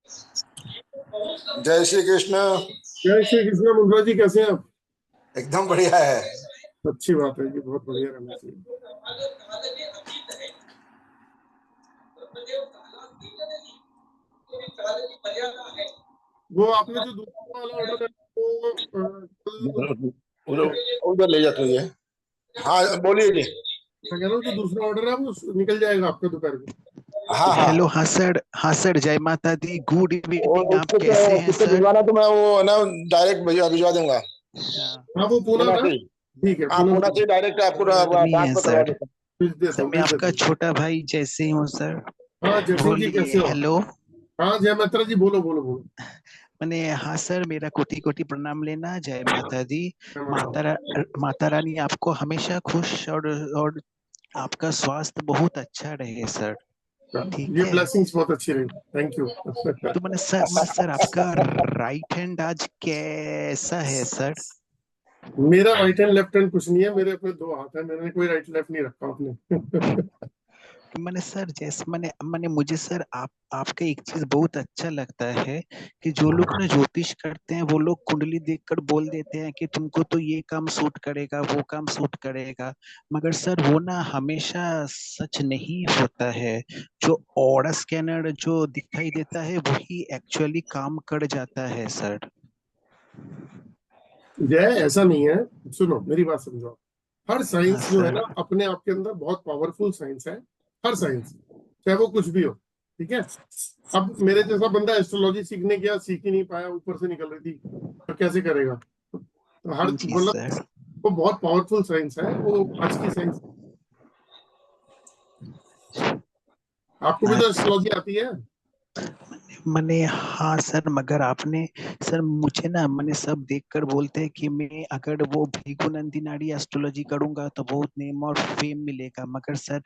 जय श्री कृष्ण। जय श्री कृष्ण। मुद्रा जी कैसे हैं आप? एकदम बढ़िया है। अच्छी बात है जी, बहुत बढ़िया रहना चाहिए। वो आपने जो दूसरा वाला ऑर्डर है वो कल उधर ले जाते हुए। हाँ बोलिए जी। मैं कह रहा हूँ जो दूसरा ऑर्डर है वो निकल जाएगा आपका दोपहर को। हाँ हाँ। हेलो। हाँ सर, हाँ सर, जय माता दी, गुड इवनिंग। आप उसको कैसे हैं किसको सर? भिजवाना तो मैं वो ना डायरेक्ट भिजवा दूंगा। हाँ, हाँ वो पूनम पुणे है। से ही। ठीक है हाँ पूनम पुणे को से डायरेक्ट आपको कोई आदमी है ट्रांसफर करवा सर? देता भेज देता सर हूँ, मैं भेज आपका देता हूँ। छोटा भाई जैसे ही हूँ सर। हाँ जय सिंह जी बोलिए कैसे हो? हेलो। हाँ जय मित्रा जी बोलो बोलो बोलो। मैंने हाँ सर, मेरा कोटि कोटि प्रणाम लेना। जय माता दी। जय माता दी। माता रानी आपको हमेशा खुश और आपका स्वास्थ्य बहुत अच्छा रहे सर। ठीक ये है। ब्लेसिंग्स बहुत अच्छी रही, थैंक यू। तो सर आपका राइट हैंड आज कैसा है सर? मेरा राइट हैंड लेफ्ट हैंड कुछ नहीं है, मेरे अपने दो हाथ है, मैंने कोई राइट लेफ्ट नहीं रखा आपने। मैंने सर जैसे मैंने मैंने मुझे सर आपका एक चीज बहुत अच्छा लगता है कि जो लोग ना ज्योतिष करते हैं वो लोग कुंडली देखकर बोल देते हैं कि तुमको तो ये काम सूट करेगा, वो काम सूट करेगा। मगर सर वो ना हमेशा सच नहीं होता है। जो ऑरा स्कैनर जो दिखाई देता है वही एक्चुअली काम कर जाता है सर। जय ऐसा नहीं है, सुनो मेरी बात समझो। हर हाँ साइंस जो है सर। ना अपने आप के अंदर बहुत पावरफुल साइंस है। हर साइंस, चाहे वो कुछ भी हो। ठीक है। अब मेरे जैसा बंदा एस्ट्रोलॉजी सीखने गया, सीख ही नहीं पाया, ऊपर से निकल रही थी, तो कैसे करेगा? तो हर जी मतलब सर। वो बहुत पावरफुल साइंस है, वो आज की साइंस। आपको भी तो अच्छा। एस्ट्रोलॉजी आती है। मैंने हाँ सर, मगर आपने सर मुझे ना मैंने सब देखकर बोलते हैं कि मैं अगर वो भृगु नंदी एस्ट्रोलॉजी करूंगा तो बहुत नेम और फेम मिलेगा। मगर सर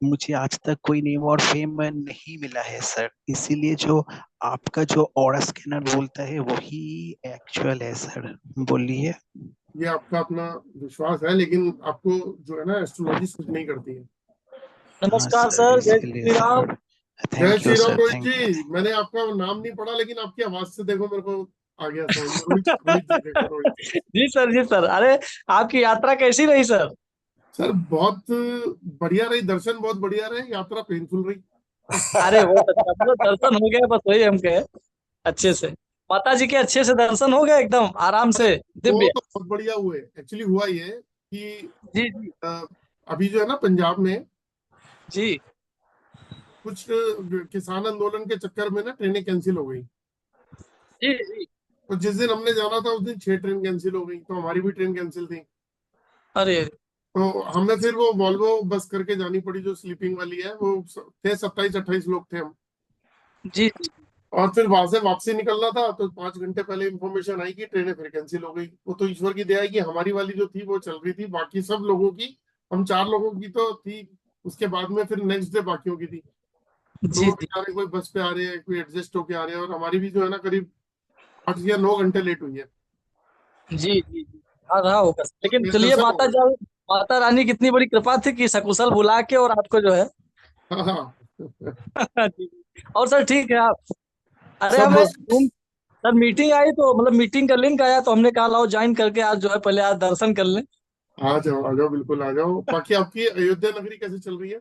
मुझे आज तक कोई नेम और फेम नहीं मिला है सर। इसीलिए जो आपका जो ऑरा स्कैनर बोलता है वही एक्चुअल है सर। बोलिए। ये आपका अपना विश्वास है, लेकिन आपको जो है ना एस्ट्रोलॉजी सूट नहीं करती है। हाँ नमस्कार सर, सर, जय इसीलिए श्री राम। सर। जय thank Shri you Ram sir, Rohit thank you. जी, मैंने आपका नाम नहीं पढ़ा लेकिन आपकी आवाज से देखो मेरे को आ गया समझ में। रोहित रोहित जी, देखो रोहित। जी सर, जी सर। अरे आपकी यात्रा कैसी रही सर? सर बहुत बढ़िया रही, दर्शन बहुत बढ़िया रहे, यात्रा पेनफुल रही। अरे बहुत अच्छा, मतलब दर्शन हो गए, बस वही हम कहे अच्छे से। माता जी के अच्छे से दर्शन हो गए, एकदम आराम अरे से वो दिव्य। तो बहुत बढ़िया हुए। एक्चुअली हुआ ये कि जी जी अ, अभी जो है ना पंजाब में जी कुछ किसान आंदोलन के चक्कर में ना ट्रेनें कैंसिल हो गई। जी जी। तो जिस दिन हमने जाना था उस दिन 6 ट्रेन कैंसिल हो गई, तो हमारी भी ट्रेन कैंसिल थी। अरे तो हमें फिर वो वॉल्वो बस करके जानी पड़ी जो स्लीपिंग वाली है। वो थे 27-28 लोग थे हम। जी जी। और फिर वहां से वापसी निकलना था, तो 5 घंटे पहले इंफॉर्मेशन आई कि ट्रेनें फिर कैंसिल हो गई। वो तो ईश्वर की दया है कि हमारी वाली जो थी वो चल रही थी, बाकी सब लोगों की, हम 4 लोगों की तो थी। उसके बाद में फिर नेक्स्ट डे बाकियों की थी। तो जी वो जी बेचारे कोई बस पे आ रहे हैं, कोई एडजस्ट होके आ रहे हैं, और हमारी भी जो है ना करीब 8 या 9 घंटे लेट हुई है। जी जी जी। हाँ रहा होगा, लेकिन ये चलिए, दर्शन हो गए। माता रानी की इतनी बड़ी कृपा थी कि सकुशल बुला के और आपको जो है। हाँ हाँ। जी जी। और सर ठीक है आप? अरे सब हमें मस्त। सर मीटिंग आई, तो मतलब मीटिंग का लिंक आया, तो हमने कहा लाओ ज्वाइन करके आज जो है पहले आज दर्शन कर लें। आ जाओ बिल्कुल आ जाओ। बाकी आपकी अयोध्या नगरी कैसे चल रही है?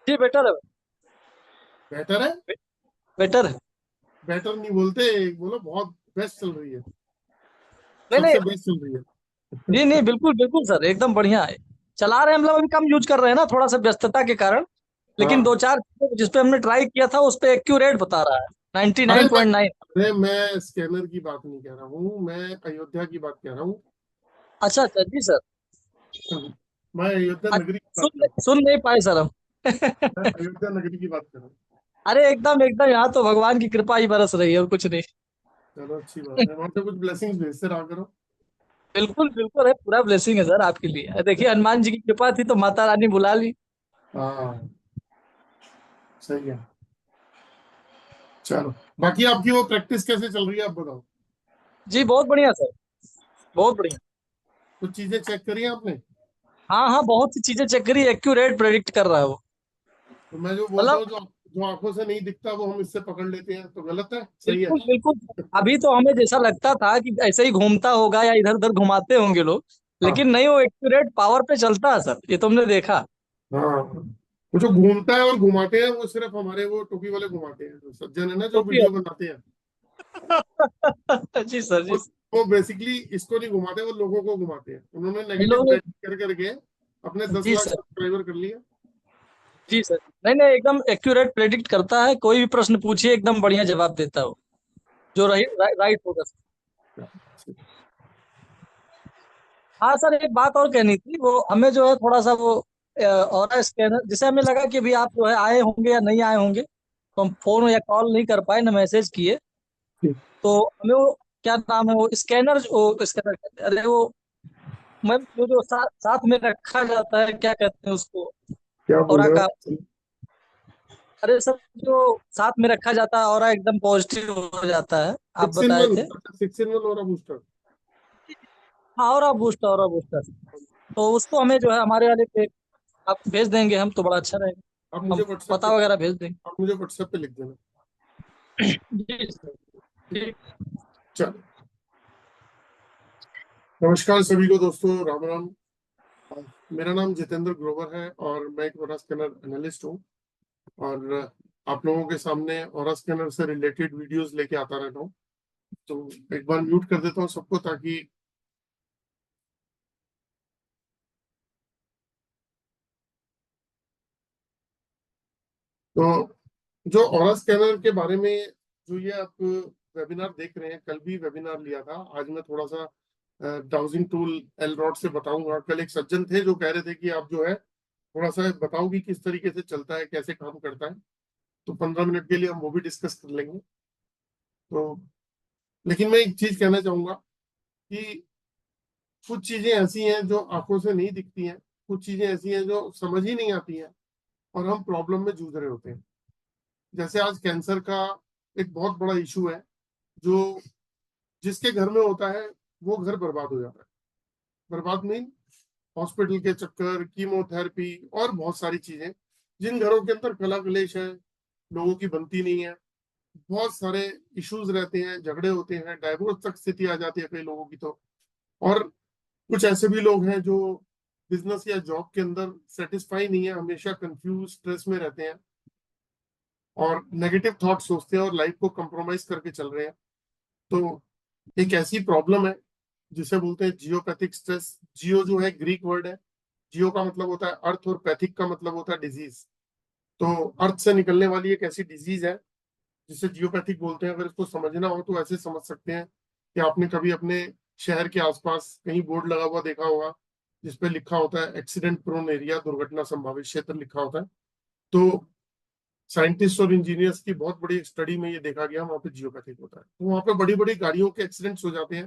जी बेटर है। बेटर है? बेटर है। बेटर नहीं बोलते, बोलो बहुत बेस्ट चल रही है। नहीं नहीं। सबसे बेस्ट चल रही जी है। नहीं, बिल्कुल बिल्कुल सर, एकदम बढ़िया है। चला रहे हैं, मतलब अभी कम यूज कर रहे हैं ना, थोड़ा सा व्यस्तता के कारण। लेकिन दो हाँ। चार जिस पे हमने ट्राई किया था उस पे एक्यूरेट बता रहा है। नाइन्टी अरे नाइन मैं पॉइंट नाइन मैं स्कैनर की बात नहीं कह रहा हूँ, मैं अयोध्या की बात कह रहा हूँ। अच्छा अच्छा, जी सर। मैं अयोध्या अच्छा, नगरी की बात कर रहा सुन नहीं पाए सर हम। हूँ। मैं अयोध्या नगरी की बात कर रहा हूँ। अरे एकदम एकदम, यहाँ तो भगवान की कृपा ही बरस रही है और कुछ नहीं। चलो अच्छी बात है, वहां से कुछ ब्लेसिंग्स भेजते रहा करो। बिल्कुल बिल्कुल है, पूरा ब्लेसिंग है सर आपके लिए। देखिए हनुमान जी की कृपा थी तो माता रानी बुला ली। हाँ सही है। चलो बाकी आपकी वो प्रैक्टिस कैसे चल रही है आप बताओ। जी बहुत बढ़िया सर, बहुत बढ़िया। कुछ चीजें चेक करी हैं आपने? हाँ हाँ, बहुत सी चीजें चेक करी, एक्यूरेट प्रेडिक्ट कर रहा है वो। तो मैं जो बोलता मतलब हूँ जो जो आंखों से नहीं दिखता वो हम इससे पकड़ लेते हैं, तो गलत है, सही है? बिल्कुल बिल्कुल। अभी तो हमें जैसा लगता था कि ऐसे ही घूमता होगा या इधर उधर घुमाते होंगे लोग, हाँ लेकिन नहीं, वो एक्यूरेट पावर पे चलता है सर, ये तुमने देखा। हाँ। वो जो घूमता है और घुमाते हैं वो सिर्फ हमारे वो टोपी वाले घुमाते हैं, जो सज्जन है ना जो टोपी वीडियो बनाते हैं, जी सर, जी वो सर। वो बेसिकली इसको नहीं घुमाते, वो लोगों को घुमाते हैं। उन्होंने इन नेगेटिव लोगों प्रेडिक्ट कर करके अपने ने 10 जी लाख सर, सब्सक्राइबर कर लिए। जी सर। नहीं नहीं, एकदम एक्यूरेट प्रेडिक्ट करता है, कोई भी प्रश्न पूछिए एकदम बढ़िया जवाब देता है वो, जो रही राइट होगा सर। हाँ सर, एक बात और कहनी थी, वो हमें जो है थोड़ा सा वो ऑरा स्कैनर, जिसे हमें लगा कि अभी आप जो है आए होंगे या नहीं आए होंगे, तो हम फोन या कॉल नहीं कर पाए, ना मैसेज किए। तो हमें वो, क्या नाम है वो स्कैनर, वो स्कैनर, अरे वो मैम जो साथ में रखा जाता है, क्या कहते हैं उसको, क्या बोल ऑरा रहे का, हो? अरे सर जो साथ में रखा जाता है, ऑरा एकदम पॉजिटिव हो जाता है, आप 6 in 1, बताए थे। 6 in 1 और बूस्टर। हाँ, ऑरा बूस्टर। तो उसको हमें जो है हमारे वाले पे आप भेज देंगे हम, तो बड़ा अच्छा रहेगा। आप हम मुझे व्हाट्सएप पे पता वगैरह भेज देंगे। आप मुझे व्हाट्सएप पे लिख देना। जी सर, ठीक। चलो, नमस्कार सभी को दोस्तों, राम राम। मेरा नाम जितेंद्र ग्रोवर है और मैं एक ऑरा स्कैनर एनालिस्ट हूँ। और आप लोगों के सामने ऑरा स्कैनर से रिलेटेड वीडियोस लेके आता रहता हूँ। तो एक बार म्यूट कर देता हूँ सबको, ताकि तो जो ऑरा स्कैनर के बारे में जो ये आप वेबिनार देख रहे हैं, कल भी वेबिनार लिया था। आज मैं थोड़ा सा डाउजिंग टूल एलरॉड से बताऊंगा। कल एक सज्जन थे जो कह रहे थे कि आप जो है थोड़ा सा बताओ कि किस तरीके से चलता है, कैसे काम करता है। तो 15 मिनट के लिए हम वो भी डिस्कस कर लेंगे। तो लेकिन मैं एक चीज कहना चाहूंगा कि कुछ चीजें ऐसी हैं जो आंखों से नहीं दिखती हैं, कुछ चीजें ऐसी हैं जो समझ ही नहीं आती हैं, और हम प्रॉब्लम में जूझ रहे होते हैं। जैसे आज कैंसर का एक बहुत बड़ा इशू है, जो जिसके घर में होता है वो घर बर्बाद हो जाता है। बर्बाद मीन हॉस्पिटल के चक्कर, कीमोथेरेपी और बहुत सारी चीजें। जिन घरों के अंदर कला कलेश है, लोगों की बनती नहीं है, बहुत सारे इश्यूज रहते हैं, झगड़े होते हैं, डाइवोर्स तक स्थिति आ जाती है कई लोगों की। तो और कुछ ऐसे भी लोग हैं जो बिजनेस या जॉब के अंदर सेटिस्फाई नहीं है, हमेशा कंफ्यूज, स्ट्रेस में रहते हैं और नेगेटिव थॉट सोचते हैं और लाइफ को कंप्रोमाइज करके चल रहे हैं। तो एक ऐसी प्रॉब्लम है जिसे बोलते हैं जियोपैथिक स्ट्रेस। जियो जो है ग्रीक वर्ड है, जियो का मतलब होता है अर्थ और पैथिक का मतलब होता है डिजीज। तो अर्थ से निकलने वाली एक ऐसी डिजीज है जिसे जियोपैथिक बोलते हैं। अगर इसको समझना हो तो ऐसे समझ सकते हैं कि आपने कभी अपने शहर के आसपास कहीं बोर्ड लगा हुआ देखा होगा जिसपे लिखा होता है एक्सीडेंट प्रोन एरिया, दुर्घटना संभावित क्षेत्र लिखा होता है। तो साइंटिस्ट और इंजीनियर्स की बहुत बड़ी स्टडी में ये देखा गया, वहां पे जियोपैथिक होता है। तो वहां पे बड़ी बड़ी गाड़ियों के एक्सीडेंट्स हो जाते हैं।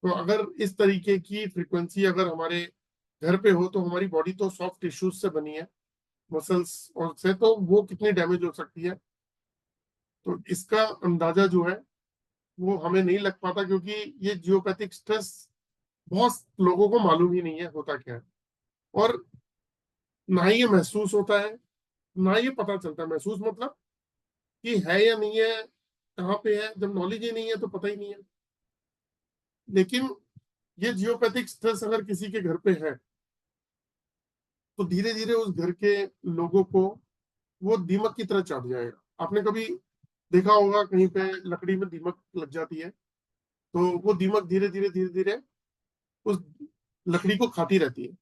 तो अगर इस तरीके की फ्रीक्वेंसी अगर हमारे घर पे हो, तो हमारी बॉडी तो सॉफ्ट टिश्यूज से बनी है, मसल्स और से, तो वो कितनी डैमेज हो सकती है। तो इसका अंदाजा जो है वो हमें नहीं लग पाता, क्योंकि ये जियोपैथिक स्ट्रेस बहुत लोगों को मालूम ही नहीं है होता क्या है। और ना ही ये महसूस होता है, ना ये पता चलता है। महसूस मतलब कि है या नहीं है, कहाँ पे है, जब नॉलेज ही नहीं है तो पता ही नहीं है। लेकिन ये जियोपैथिक स्ट्रेस अगर किसी के घर पे है, तो धीरे धीरे उस घर के लोगों को वो दीमक की तरह चाट जाएगा। आपने कभी देखा होगा कहीं पे लकड़ी में दीमक लग जाती है, तो वो दीमक धीरे धीरे धीरे धीरे उस लकड़ी को खाती रहती है।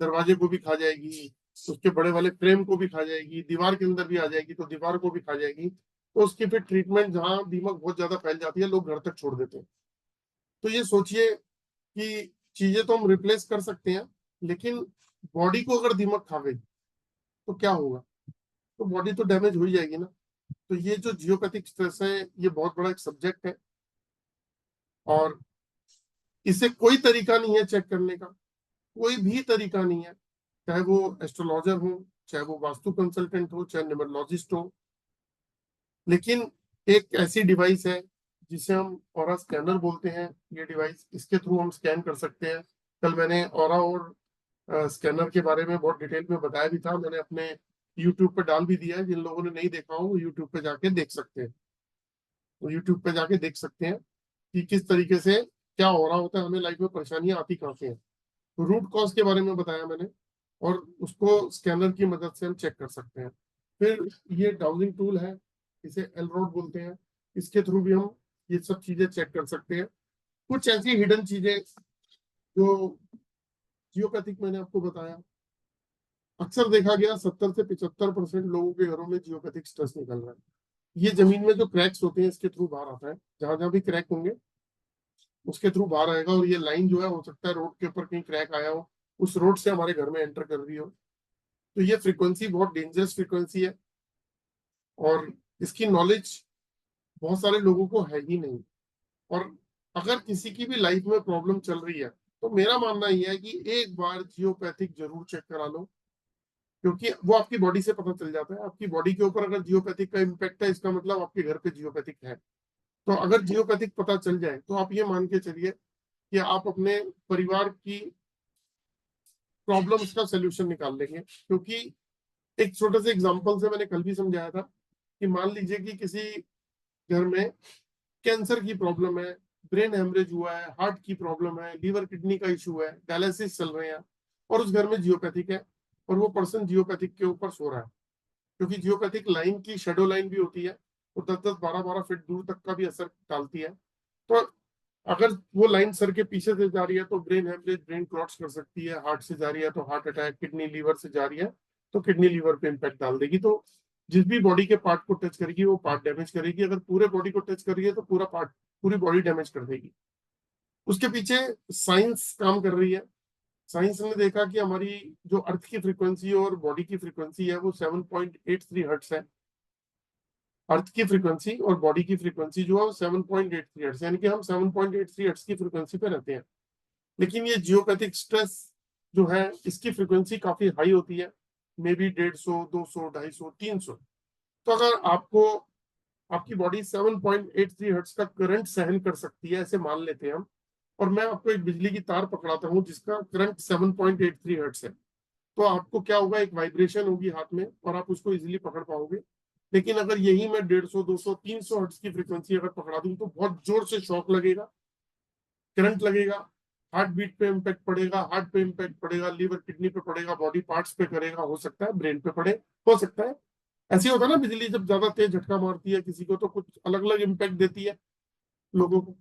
दरवाजे को भी खा जाएगी, उसके बड़े वाले फ्रेम को भी खा जाएगी, दीवार के अंदर भी आ जाएगी तो दीवार को भी खा जाएगी। तो उसकी फिर ट्रीटमेंट, जहां दीमक बहुत ज्यादा फैल जाती है, लोग घर तक छोड़ देते हैं। तो ये सोचिए कि चीजें तो हम रिप्लेस कर सकते हैं, लेकिन बॉडी को अगर दीमक खा गई तो क्या होगा? तो बॉडी तो डैमेज हो ही जाएगी ना। तो ये जो जियोपैथिक स्ट्रेस है, ये बहुत बड़ा एक सब्जेक्ट है, और इसे कोई तरीका नहीं है चेक करने का, कोई भी तरीका नहीं है। चाहे वो एस्ट्रोलॉजर हो, चाहे वो वास्तु कंसल्टेंट हो, चाहे न्यूमरोलॉजिस्ट हो। लेकिन एक ऐसी डिवाइस है जिसे हम ऑरा स्कैनर बोलते हैं। ये डिवाइस, इसके थ्रू हम स्कैन कर सकते हैं। कल मैंने ऑरा और स्कैनर के बारे में बहुत डिटेल में बताया भी था। मैंने अपने यूट्यूब पे डाल भी दिया है, जिन लोगों ने नहीं देखा हो वो यूट्यूब पे जाके देख सकते हैं। तो यूट्यूब पे जाके देख सकते हैं कि किस तरीके से क्या हो रहा होता है, हमें लाइफ में परेशानियां आती कहाँ से हैं। तो रूट कॉज के बारे में बताया मैंने, और उसको स्कैनर की मदद से हम चेक कर सकते हैं। फिर ये डाउजिंग टूल है, इसे एलरोड बोलते हैं, इसके थ्रू भी हम ये सब चीजें चेक कर सकते हैं। कुछ ऐसी हिडन चीजें जो जियोपैथिक मैंने आपको बताया, अक्सर देखा गया 70 से 75% लोगों के घरों में जियोपैथिक स्ट्रेस निकल रहा है। ये जमीन में जो क्रैक्स होते हैं इसके थ्रू बाहर आता है, जहां जहां भी क्रैक होंगे उसके थ्रू बाहर आएगा। और ये लाइन जो है, हो सकता है रोड के ऊपर कहीं क्रैक आया हो, उस रोड से हमारे घर में एंटर कर रही हो। तो ये फ्रीक्वेंसी बहुत डेंजरस फ्रीक्वेंसी है, और इसकी नॉलेज बहुत सारे लोगों को है ही नहीं। और अगर किसी की भी लाइफ में प्रॉब्लम चल रही है तो मेरा मानना यह है कि एक बार जियोपैथिक जरूर चेक करा लो, क्योंकि वो आपकी बॉडी से पता चल जाता है। आपकी बॉडी के ऊपर अगर जियोपैथिक का इम्पैक्ट है, इसका मतलब आपके घर पे जियोपैथिक है। तो अगर जियोपैथिक पता चल जाए तो आप ये मान के चलिए कि आप अपने परिवार की प्रॉब्लम्स का सोल्यूशन निकाल लेंगे। क्योंकि एक छोटे से एग्जांपल से मैंने कल भी समझाया था कि मान लीजिए कि किसी घर में कैंसर की प्रॉब्लम है, ब्रेन हेमरेज हुआ है, हार्ट की प्रॉब्लम है, लीवर किडनी का इशू है, डायलिसिस चल रहे हैं, और उस घर में जियोपैथिक है, और वो पर्सन जियोपैथिक के ऊपर सो रहा है। क्योंकि जियोपैथिक लाइन की शेडो लाइन भी होती है, वो 10-10, 12-12 फीट दूर तक का भी असर डालती है। तो अगर वो लाइन सर के पीछे से जा रही है तो ब्रेन हेमरेज, ब्रेन क्लॉट्स कर सकती है। हार्ट से जा रही है तो हार्ट अटैक, किडनी लीवर से जा रही है तो किडनी लीवर पे इम्पैक्ट डाल देगी। तो जिस भी बॉडी के पार्ट को टच करेगी वो पार्ट डैमेज करेगी। अगर पूरे बॉडी को टच करेगी तो पूरा पार्ट, पूरी बॉडी डैमेज कर देगी। उसके पीछे साइंस काम कर रही है। साइंस ने देखा कि हमारी जो अर्थ की फ्रीक्वेंसी और बॉडी की फ्रीक्वेंसी है वो 7.83 हर्ट्स है। अर्थ की फ्रीक्वेंसी और बॉडी की फ्रीक्वेंसी जो है वो 7.83 हर्ट्स, यानी कि हम 7.83 हर्ट्स की फ्रीक्वेंसी पे रहते हैं। लेकिन ये जियोपैथिक स्ट्रेस जो है इसकी फ्रीक्वेंसी काफी हाई होती है, मे बी 150, 200, 250, 300। तो अगर आपको आपकी बॉडी 7.83 हर्ट्ज का करंट सहन कर सकती है, ऐसे मान लेते हैं हम, और मैं आपको एक बिजली की तार पकड़ाता हूं जिसका करंट 7.83 हर्ट्ज है, तो आपको क्या होगा, एक वाइब्रेशन होगी हाथ में और आप उसको इजीली पकड़ पाओगे। लेकिन अगर यही मैं 150, 200, 300 हर्ट्ज की फ्रीक्वेंसी अगर पकड़ा दूं तो बहुत जोर से शॉक लगेगा, करंट लगेगा, हार्ट बीट पे इम्पैक्ट पड़ेगा, हार्ट पे इम्पैक्ट पड़ेगा, लीवर किडनी पे पड़ेगा, बॉडी पार्ट्स पे करेगा, हो सकता है ब्रेन पे पड़े, हो सकता है। ऐसे होता है ना, बिजली जब ज्यादा तेज झटका मारती है किसी को तो कुछ अलग अलग इम्पैक्ट देती है लोगों को।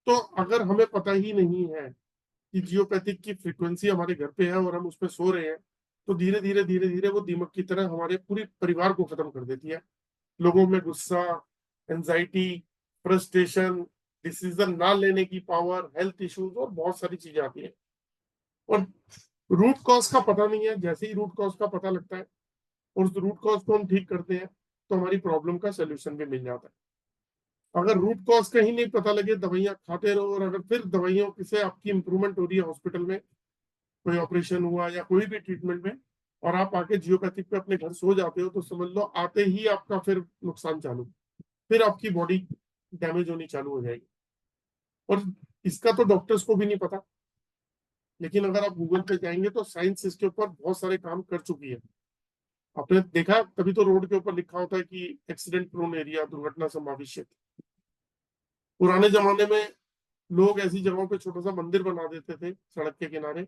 तो अगर हमें पता ही नहीं है कि जियोपैथिक की फ्रीक्वेंसी हमारे घर पे है और हम उस पर सो रहे हैं, तो धीरे धीरे धीरे धीरे वो दीमक की तरह हमारे पूरे परिवार को खत्म कर देती है। लोगों में गुस्सा, एंजाइटी, फ्रस्ट्रेशन, डिसीजन ना लेने की पावर, हेल्थ इश्यूज और बहुत सारी चीजें आती है। और रूट कॉज का पता नहीं है, जैसे ही रूट कॉज का पता लगता है और उस रूट कॉज को हम ठीक करते हैं तो हमारी प्रॉब्लम का सोल्यूशन भी मिल जाता है। अगर रूट कॉज कहीं नहीं पता लगे, दवाइयां खाते रहो, और अगर फिर दवाइयों से आपकी इंप्रूवमेंट हो रही है, हॉस्पिटल में कोई ऑपरेशन हुआ या कोई भी ट्रीटमेंट में, और आप आके जियोपैथिक पे अपने घर सो जाते हो, तो समझ लो आते ही आपका फिर नुकसान चालू, फिर आपकी बॉडी डैमेज होनी चालू हो जाएगी। और इसका तो डॉक्टर्स को भी नहीं पता, लेकिन अगर आप गूगल पे जाएंगे तो साइंस इसके ऊपर बहुत सारे काम कर चुकी है। आपने देखा, तभी तो रोड के ऊपर लिखा होता है कि एक्सीडेंट प्रोन एरिया, दुर्घटना संभावित क्षेत्र। पुराने जमाने में लोग ऐसी जगहों पे छोटा सा मंदिर बना देते थे सड़क के किनारे।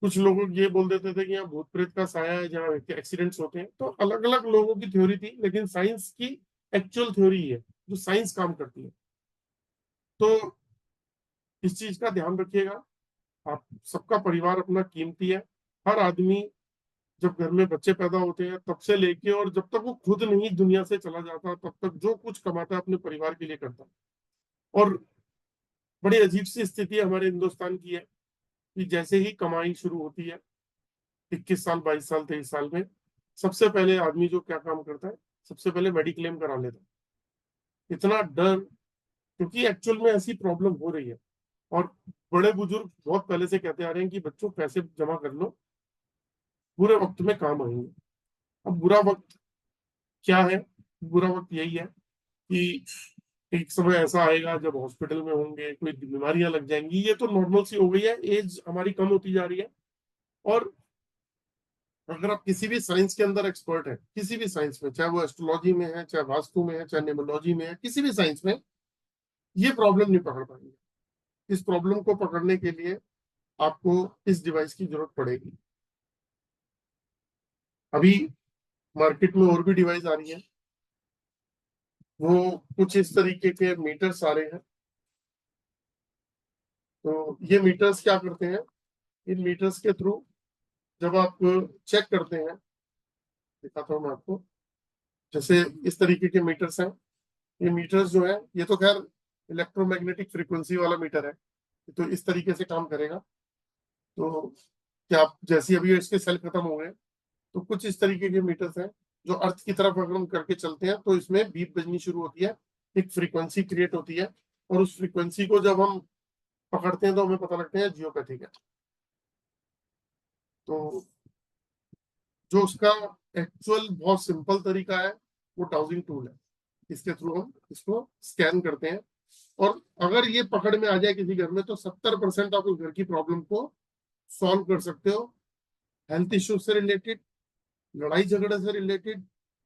कुछ लोग ये बोल देते थे कि यहाँ भूत प्रेत का साया है जहाँ एक्सीडेंट्स होते हैं। तो अलग अलग लोगों की थ्योरी थी, लेकिन साइंस की एक्चुअल थ्योरी है जो साइंस काम करती है। तो इस चीज का ध्यान रखिएगा। आप सबका परिवार अपना कीमती है। हर आदमी जब घर में बच्चे पैदा होते हैं तब से लेके और जब तक वो खुद नहीं दुनिया से चला जाता तब तक जो कुछ कमाता है अपने परिवार के लिए करता है। और बड़ी अजीब सी स्थिति हमारे हिंदुस्तान की है कि जैसे ही कमाई शुरू होती है 21 साल, 22 साल, 23 साल में, सबसे पहले आदमी जो क्या काम करता है, सबसे पहले मेडिक्लेम करा लेता है। इतना डर, क्योंकि एक्चुअल में ऐसी प्रॉब्लम हो रही है। और बड़े बुजुर्ग बहुत पहले से कहते आ रहे हैं कि बच्चों पैसे जमा कर लो, बुरे वक्त में काम आएंगे। अब बुरा वक्त क्या है? बुरा वक्त यही है कि एक समय ऐसा आएगा जब हॉस्पिटल में होंगे, कोई बीमारियां लग जाएंगी। ये तो नॉर्मल सी हो गई है, एज हमारी कम होती जा रही है, और अगर आप किसी भी साइंस के अंदर एक्सपर्ट है, किसी भी साइंस में, चाहे वो एस्ट्रोलॉजी में है, चाहे वास्तु में है, चाहे न्यूमरोलॉजी में है, किसी भी साइंस में, ये प्रॉब्लम नहीं पकड़ पाएंगे। इस प्रॉब्लम को पकड़ने के लिए आपको इस डिवाइस की जरूरत पड़ेगी। अभी मार्केट में और भी डिवाइस आ रही है, वो कुछ इस तरीके के मीटर्स आ रहे हैं। तो ये मीटर्स क्या करते हैं, इन मीटर्स के थ्रू जब आप चेक करते हैं, दिखाता हूं मैं आपको, जैसे इस तरीके के मीटर्स हैं। ये मीटर्स जो है, ये तो खैर इलेक्ट्रोमैग्नेटिक फ्रीक्वेंसी वाला मीटर है, तो इस तरीके से काम करेगा। तो क्या आप जैसे अभी इसके सेल खत्म हो गए, तो कुछ इस तरीके के मीटर्स हैं जो अर्थ की तरफ अगर हम करके चलते हैं तो इसमें बीप बजनी शुरू होती है, एक फ्रीक्वेंसी क्रिएट होती है, और उस फ्रीक्वेंसी को जब हम पकड़ते हैं तो हमें पता लगता है जियोपैथिक है। तो जो उसका एक्चुअल बहुत सिंपल तरीका है वो डाउजिंग टूल है। इसके थ्रू हम इसको स्कैन करते हैं, और अगर ये पकड़ में आ जाए किसी घर में, तो 70% आप उस घर की प्रॉब्लम को सॉल्व कर सकते हो। हेल्थ इश्यू से रिलेटेड, लड़ाई झगड़े से रिलेटेड,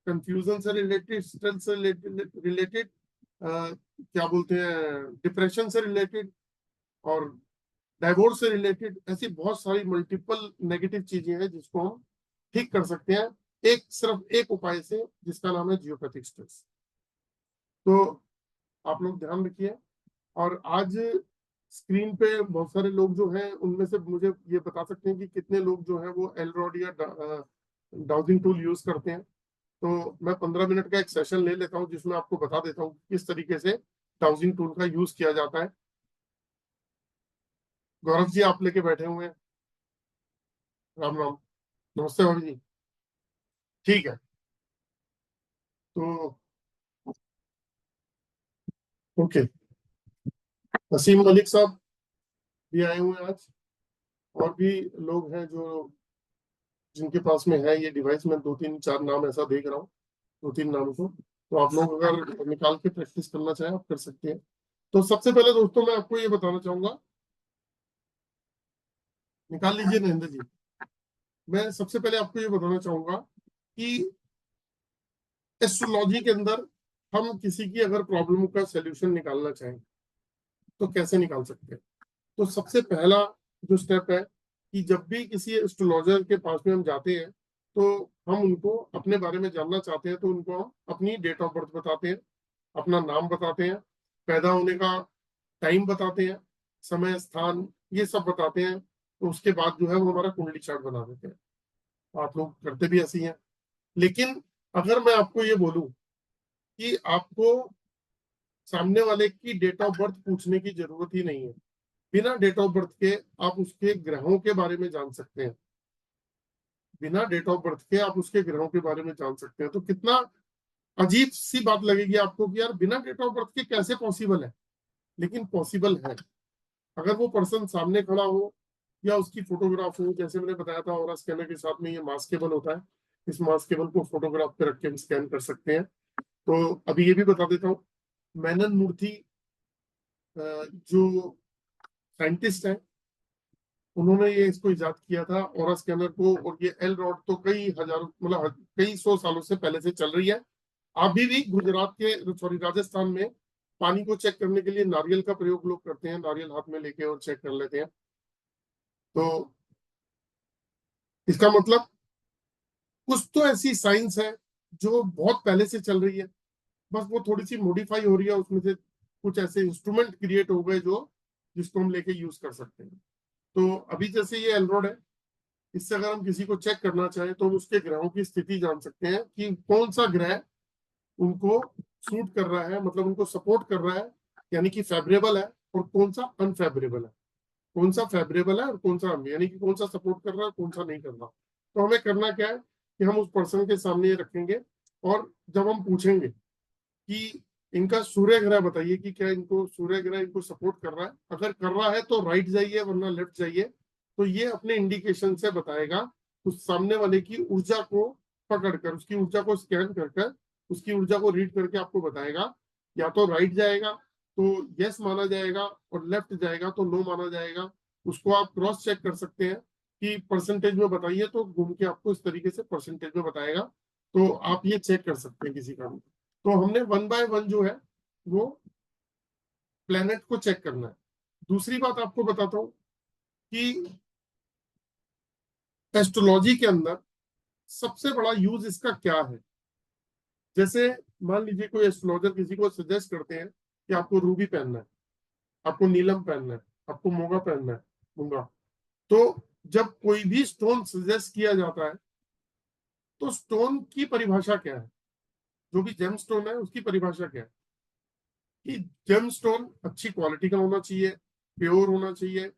कंफ्यूजन से रिलेटेड, स्ट्रेस से रिलेटेड, क्या बोलते हैं, डिप्रेशन से रिलेटेड, और डाइवोर्स से रिलेटेड, ऐसी बहुत सारी मल्टीपल नेगेटिव चीजें हैं जिसको हम ठीक कर सकते हैं सिर्फ एक उपाय से, जिसका नाम है जियोपैथिक स्ट्रेस। तो आप लोग ध्यान रखिए। और आज स्क्रीन पे बहुत सारे लोग जो हैं, उनमें से मुझे ये बता सकते हैं कि कितने लोग जो हैं वो एलरॉड या डाउजिंग टूल यूज करते हैं। तो मैं 15 मिनट का एक सेशन ले लेता हूं जिसमें आपको बता देता हूं किस तरीके से डाउजिंग टूल का यूज किया जाता है। गौरव जी आप लेके बैठे हुए हैं, राम राम, नमस्ते भाभी जी। ठीक है, तो ओके, वसीम मलिक साहब भी आए हुए हैं आज, और भी लोग हैं जो जिनके पास में है ये डिवाइस। मैं 2-3-4 नाम ऐसा देख रहा हूँ, 2-3 नाम को, तो आप लोग अगर निकाल के प्रैक्टिस करना चाहें आप कर सकते हैं। तो सबसे पहले दोस्तों मैं आपको ये बताना चाहूंगा, निकाल लीजिए नरेंद्र जी। मैं सबसे पहले आपको ये बताना चाहूंगा कि एस्ट्रोलॉजी के अंदर हम किसी की अगर प्रॉब्लम का सोल्यूशन निकालना चाहें तो कैसे निकाल सकते हैं। तो सबसे पहला जो स्टेप है कि जब भी किसी एस्ट्रोलॉजर के पास में हम जाते हैं, तो हम उनको अपने बारे में जानना चाहते हैं, तो उनको हम अपनी डेट ऑफ बर्थ बताते हैं, अपना नाम बताते हैं, पैदा होने का टाइम बताते हैं, समय स्थान, ये सब बताते हैं। तो उसके बाद जो है वो हमारा कुंडली चार्ट बना देते हैं। आप लोग करते भी ऐसी हैं। लेकिन अगर मैं आपको ये बोलूं कि आपको सामने वाले की डेट ऑफ बर्थ पूछने की जरूरत ही नहीं है, बिना डेट ऑफ बर्थ के आप उसके ग्रहों के बारे में जान सकते हैं, बिना डेट ऑफ बर्थ के आप उसके ग्रहों के बारे में जान सकते हैं, तो कितना अजीब सी बात लगेगी आपको कि यार बिना डेट ऑफ बर्थ के कैसे पॉसिबल है, लेकिन पॉसिबल है। अगर वो पर्सन सामने खड़ा हो या उसकी फोटोग्राफ हो, जैसे मैंने बताया था, और स्कैनर के साथ में ये मास केबल होता है, इस मास केबल को फोटोग्राफ पे रख के हम स्कैन कर सकते हैं। तो अभी ये भी बता देता हूँ, मेनन मूर्ति जो साइंटिस्ट है, उन्होंने ये इसको इजाद किया था और स्कैनर को, और ये एल रॉड तो कई हजारों, मतलब कई 100 सालों से पहले से चल रही है। अभी भी गुजरात के, सॉरी, राजस्थान में पानी को चेक करने के लिए नारियल का प्रयोग लोग करते हैं, नारियल हाथ में लेके और चेक कर लेते हैं। तो इसका मतलब कुछ तो ऐसी साइंस है जो बहुत पहले से चल रही है, बस वो थोड़ी सी मॉडिफाई हो रही है, उसमें से कुछ ऐसे इंस्ट्रूमेंट क्रिएट हो गए जो जिसको हम लेके यूज कर सकते हैं। तो अभी जैसे ये एलरोड है, इससे अगर हम किसी को चेक करना चाहें तो हम उसके ग्रहों की स्थिति जान सकते हैं कि कौन सा ग्रह उनको सूट कर रहा है, मतलब उनको सपोर्ट कर रहा है, यानी कि फेवरेबल है, और कौन सा अनफेवरेबल है, कौन सा फेवरेबल है और कौन सा यानी कि कौन सा सपोर्ट कर रहा है, कौन सा नहीं कर रहा। तो हमें करना क्या है कि हम उस पर्सन के सामने ये रखेंगे, और जब हम पूछेंगे कि इनका सूर्य ग्रह बताइए कि क्या इनको सूर्य ग्रह इनको सपोर्ट कर रहा है, अगर कर रहा है तो राइट जाइए वरना लेफ्ट जाइए, तो ये अपने इंडिकेशन से बताएगा, उस सामने वाले की ऊर्जा को पकड़कर, उसकी ऊर्जा को स्कैन कर उसकी ऊर्जा को रीड करके आपको बताएगा। या तो राइट जाएगा तो यस माना जाएगा, और लेफ्ट जाएगा तो नो माना जाएगा। उसको आप क्रॉस चेक कर सकते हैं कि परसेंटेज में बताइए, तो घूम के आपको इस तरीके से परसेंटेज में बताएगा। तो आप ये चेक कर सकते हैं किसी का भी। तो हमने 1 बाय 1 जो है वो प्लेनेट को चेक करना है। दूसरी बात आपको बताता हूं कि एस्ट्रोलॉजी के अंदर सबसे बड़ा यूज इसका क्या है। जैसे मान लीजिए कोई एस्ट्रोलॉजर किसी को सजेस्ट करते हैं कि आपको रूबी पहनना है, आपको नीलम पहनना है, आपको मोगा पहनना है, मूंगा। तो जब कोई भी स्टोन सजेस्ट किया जाता है तो स्टोन की परिभाषा क्या है, जो भी जेम स्टोन है उसकी परिभाषा क्या है कि जेम स्टोन अच्छी क्वालिटी का होना चाहिए, प्योर होना चाहिए,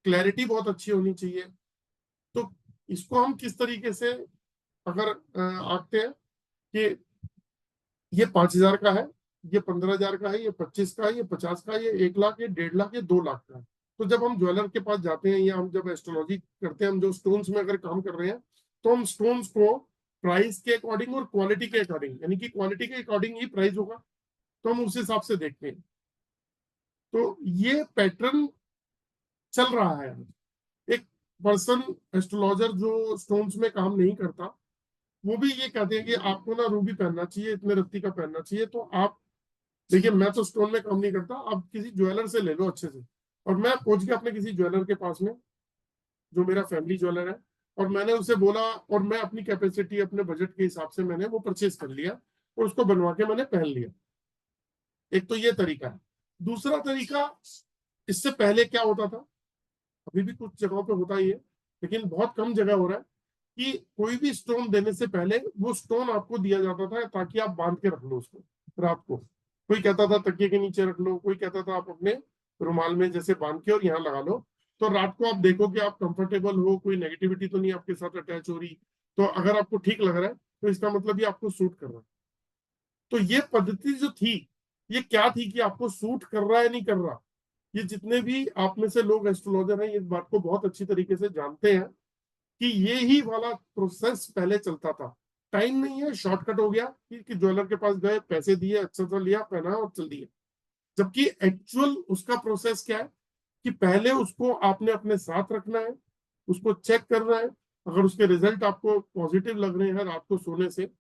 क्लैरिटी बहुत अच्छी होनी चाहिए। तो इसको हम किस तरीके से अगर आंकते हैं कि ये 5,000 का है, ये 15,000 का है, ये 25 का है, ये 50 का है, ये 1 लाख, ये 1.5 लाख, ये 2 लाख का है। तो जब हम ज्वेलर के पास जाते हैं या हम जब एस्ट्रोलॉजी करते हैं, हम जो स्टोन्स में अगर काम कर रहे हैं, तो हम स्टोन्स को प्राइस के अकॉर्डिंग और क्वालिटी के अकॉर्डिंग, यानी कि क्वालिटी के अकॉर्डिंग ही प्राइस होगा, तो हम उस हिसाब से देखते हैं। तो ये पैटर्न चल रहा है। एक पर्सन एस्ट्रोलॉजर जो स्टोन्स में काम नहीं करता, वो भी ये कहते हैं कि आपको ना रूबी पहनना चाहिए, इतने रत्ती का पहनना चाहिए। तो आप देखिए, मैं तो स्टोन में काम नहीं करता, आप किसी ज्वेलर से ले लो अच्छे से। और मैं पहुंच गया अपने किसी ज्वेलर के पास में जो मेरा फैमिली ज्वेलर है, और मैंने उसे बोला, और मैं अपनी कैपेसिटी अपने बजट के हिसाब से मैंने वो परचेज कर लिया और उसको बनवा के मैंने पहन लिया। एक तो ये तरीका है। दूसरा तरीका, इससे पहले क्या होता था, अभी भी कुछ जगहों पे होता ही है लेकिन बहुत कम जगह हो रहा है, कि कोई भी स्टोन देने से पहले वो स्टोन आपको दिया जाता था ताकि आप बांध के रख लो उसको रात को। कोई कहता था तकिए के नीचे रख लो, कोई कहता था आप अपने रुमाल में जैसे बांध के और यहाँ लगा लो, तो रात को आप देखो कि आप कंफर्टेबल हो, कोई नेगेटिविटी तो नहीं आपके साथ अटैच हो रही। तो अगर आपको ठीक लग रहा है तो इसका मतलब ये आपको सूट कर रहा है। तो ये पद्धति जो थी, ये क्या थी कि आपको सूट कर रहा है नहीं कर रहा। ये जितने भी आप में से लोग एस्ट्रोलॉजर हैं, इस बात को बहुत अच्छी तरीके से जानते हैं कि ये ही वाला प्रोसेस पहले चलता था। टाइम नहीं है, शॉर्टकट हो गया कि ज्वेलर के पास गए, पैसे दिए, अच्छा सा लिया, पहना और चल दिया। जबकि एक्चुअल उसका प्रोसेस क्या है कि पहले उसको आपने अपने साथ रखना है, उसको चेक करना है। अगर उसके रिजल्ट आपको पॉजिटिव लग रहे हैं रात को सोने से,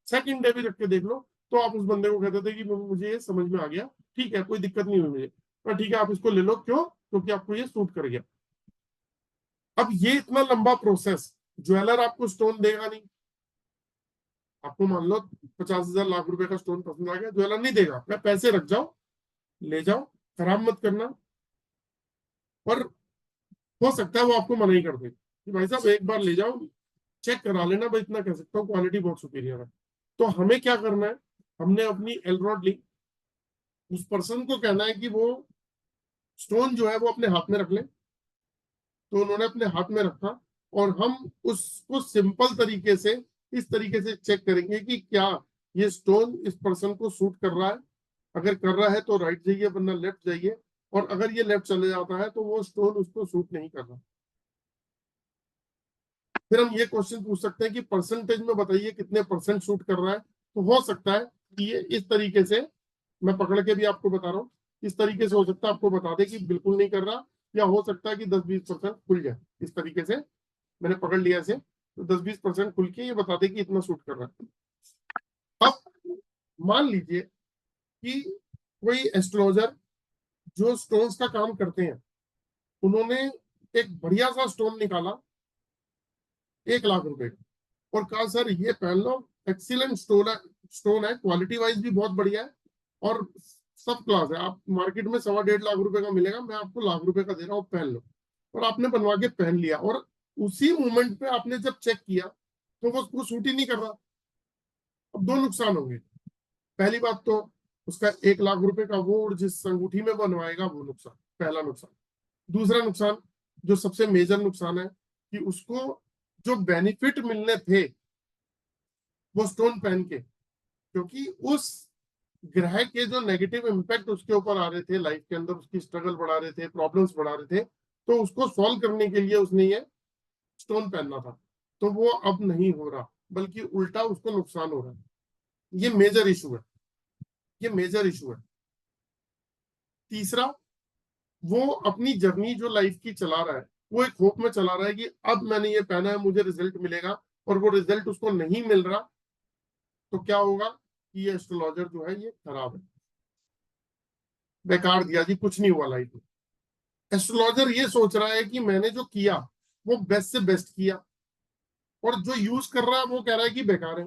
सेकंड डे भी रख के देख लो, तो आप उस बंदे को कहते थे कि मुझे ये समझ में आ गया, ठीक है, कोई दिक्कत नहीं हुई मुझे, पर ठीक है आप इसको ले लो। क्यों? क्योंकि आपको ये सूट कर गया। अब ये इतना लंबा प्रोसेस, ज्वेलर आपको स्टोन देगा नहीं। आपको मान लो 50,000 लाख रुपए का स्टोन पसंद आ गया, ज्वेलर नहीं देगा, मैं पैसे रख जाओ, ले जाओ, खराब मत करना। और हो सकता है वो आपको मना ही कर दे कि भाई साहब एक बार ले जाओ, चेक करा लेना, भाई इतना कह सकता हूँ, क्वालिटी बहुत सुपीरियर है। तो हमें क्या करना है, हमने अपनी एलरॉड ली, उस पर्सन को कहना है कि वो स्टोन जो है वो अपने हाथ में रख ले। तो उन्होंने अपने हाथ में रखा, और हम उसको सिंपल तरीके से इस तरीके से चेक करेंगे कि क्या ये स्टोन इस पर्सन को सूट कर रहा है। अगर कर रहा है तो राइट जाइए, वरना लेफ्ट जाइए। और अगर ये लेफ्ट चले जाता है तो वो स्टोन उसको सूट नहीं कर रहा। फिर हम ये क्वेश्चन पूछ सकते हैं कि परसेंटेज में बताइए कितने परसेंट शूट कर रहा है। तो हो सकता है कि ये इस तरीके से, मैं पकड़ के भी आपको बता रहा हूँ, इस तरीके से हो सकता है आपको बता दे कि बिल्कुल नहीं कर रहा, या हो सकता है कि 10-20% खुल जाए। इस तरीके से मैंने पकड़ लिया इसे, तो 10-20% खुल के ये बता दे कि इतना शूट कर रहा है। अब मान लीजिए कि कोई एस्ट्रोलॉजर जो स्टोन्स का काम करते हैं, उन्होंने एक बढ़िया सा स्टोन निकाला 1 लाख रुपए का, और कहा सर ये पहन लो, एक्सीलेंट स्टोन है, क्वालिटी वाइज भी बहुत बढ़िया है और सब क्लास है। आप मार्केट में 1.5 लाख रुपए का मिलेगा, मैं आपको लाख रुपए का दे रहा हूँ, पहन लो। और आपने बनवा के पहन लिया, और उसी मोमेंट पे आपने जब चेक किया तो वो सूट ही नहीं कर रहा। अब 2 नुकसान होंगे। पहली बात तो उसका 1 लाख रुपए का वो जिस अंगूठी में बनवाएगा वो नुकसान, पहला नुकसान। दूसरा नुकसान, जो सबसे मेजर नुकसान है, कि उसको जो बेनिफिट मिलने थे वो स्टोन पहन के, क्योंकि उस ग्रह के जो नेगेटिव इम्पैक्ट उसके ऊपर आ रहे थे लाइफ के अंदर, उसकी स्ट्रगल बढ़ा रहे थे, प्रॉब्लम्स बढ़ा रहे थे, तो उसको सॉल्व करने के लिए उसने ये स्टोन पहनना था। तो वो अब नहीं हो रहा, बल्कि उल्टा उसको नुकसान हो रहा है। ये मेजर इशू है, ये मेजर इशू है। तीसरा, वो अपनी जर्नी जो लाइफ की चला रहा है, वो एक होप में चला रहा है कि अब मैंने ये पहना है, मुझे रिजल्ट मिलेगा, और वो रिजल्ट उसको नहीं मिल रहा, तो क्या होगा कि ये एस्ट्रोलॉजर जो है ये खराब है, बेकार दिया जी, कुछ नहीं हुआ लाइफ में। एस्ट्रोलॉजर ये सोच रहा है कि मैंने जो किया वो बेस्ट से बेस्ट किया, और जो यूज कर रहा है वो कह रहा है कि बेकार है,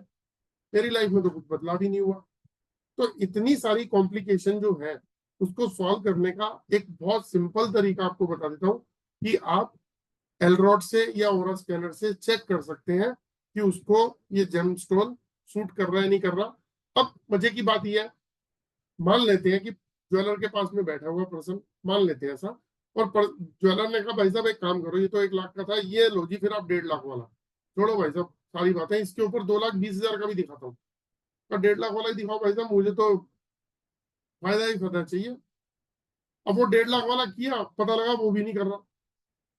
मेरी लाइफ में तो कुछ बदलाव ही नहीं हुआ। तो इतनी सारी कॉम्प्लिकेशन जो है उसको सॉल्व करने का एक बहुत सिंपल तरीका आपको बता देता हूँ कि आप एलरॉड से या ओरा स्कैनर से चेक कर सकते हैं कि उसको ये जेमस्टोन सूट कर रहा है नहीं कर रहा। अब मजे की बात यह है, मान लेते हैं कि ज्वेलर के पास में बैठा हुआ पर्सन, मान लेते हैं ऐसा, और ज्वेलर ने कहा भाई साहब एक काम करो, ये तो 1 लाख का था, ये लो जी फिर आप 1.5 लाख वाला, छोड़ो भाई साहब सारी बातें, इसके ऊपर 2,20,000 का भी दिखाता हूँ, और 1.5 लाख वाला ही दिखाओ भाई साहब, मुझे तो फायदा ही फायदा चाहिए। अब वो 1.5 लाख वाला किया, पता लगा वो भी नहीं कर रहा,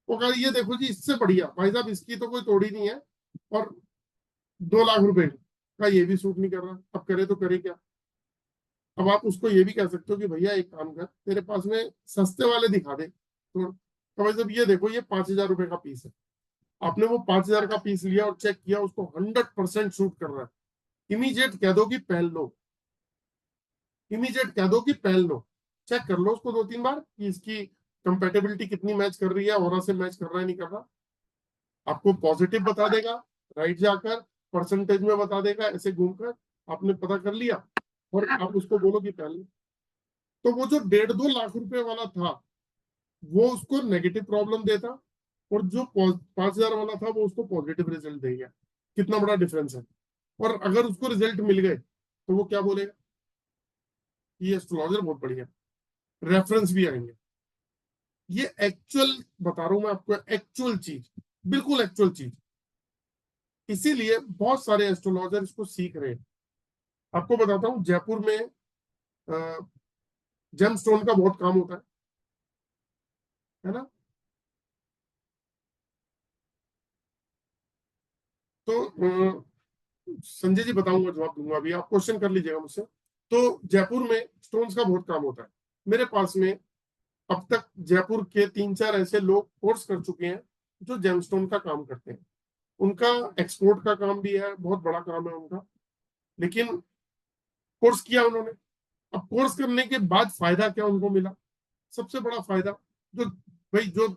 वो कहा ये देखो जी इससे बढ़िया भाई साहब, इसकी तो कोई तोड़ी नहीं है, और 2 लाख रुपए का ये भी सूट नहीं कर रहा, अब करे तो करे क्या। अब आप उसको ये भी कह सकते हो कि भैया एक काम कर, तेरे पास में सस्ते वाले दिखा दे, तो भाई साहब ये देखो ये 5,000 रुपए का पीस है, आपने वो 5,000 का पीस लिया और चेक किया, उसको 100% सूट कर रहा है, इमीडिएट कह दो कि पहन लो, इमीडिएट कह दो कि पहन लो, चेक कर लो उसको 2-3 बार कि इसकी कंपेटेबिलिटी कितनी मैच कर रही है, और से मैच कर रहा है नहीं कर रहा, आपको पॉजिटिव बता देगा, राइट जाकर परसेंटेज में बता देगा, ऐसे घूमकर आपने पता कर लिया, और आप उसको बोलो कि पहले। तो वो जो 1.5-2 लाख रुपए वाला था वो उसको नेगेटिव प्रॉब्लम देता, और जो 5,000 वाला था वो उसको पॉजिटिव रिजल्ट देगा। कितना बड़ा डिफरेंस है। और अगर उसको रिजल्ट मिल गए तो वो क्या बोलेगा, ये एस्ट्रोलॉजर बहुत बढ़िया, रेफरेंस भी आएंगे। ये एक्चुअल बता रहा हूं मैं आपको, एक्चुअल चीज, बिल्कुल एक्चुअल चीज, इसीलिए बहुत सारे एस्ट्रोलॉजर इसको सीख रहे हैं। आपको बताता हूँ जयपुर में जेमस्टोन का बहुत काम होता है ना। तो संजय जी बताऊंगा, जवाब दूंगा, अभी आप क्वेश्चन कर लीजिएगा मुझसे। तो जयपुर में स्टोन्स का बहुत काम होता है। मेरे पास में अब तक जयपुर के 3-4 ऐसे लोग कोर्स कर चुके हैं जो जेमस्टोन का काम करते हैं। उनका एक्सपोर्ट का काम भी है, बहुत बड़ा काम है उनका, लेकिन कोर्स किया उन्होंने। अब कोर्स करने के बाद फायदा क्या उनको मिला, सबसे बड़ा फायदा, जो भाई जो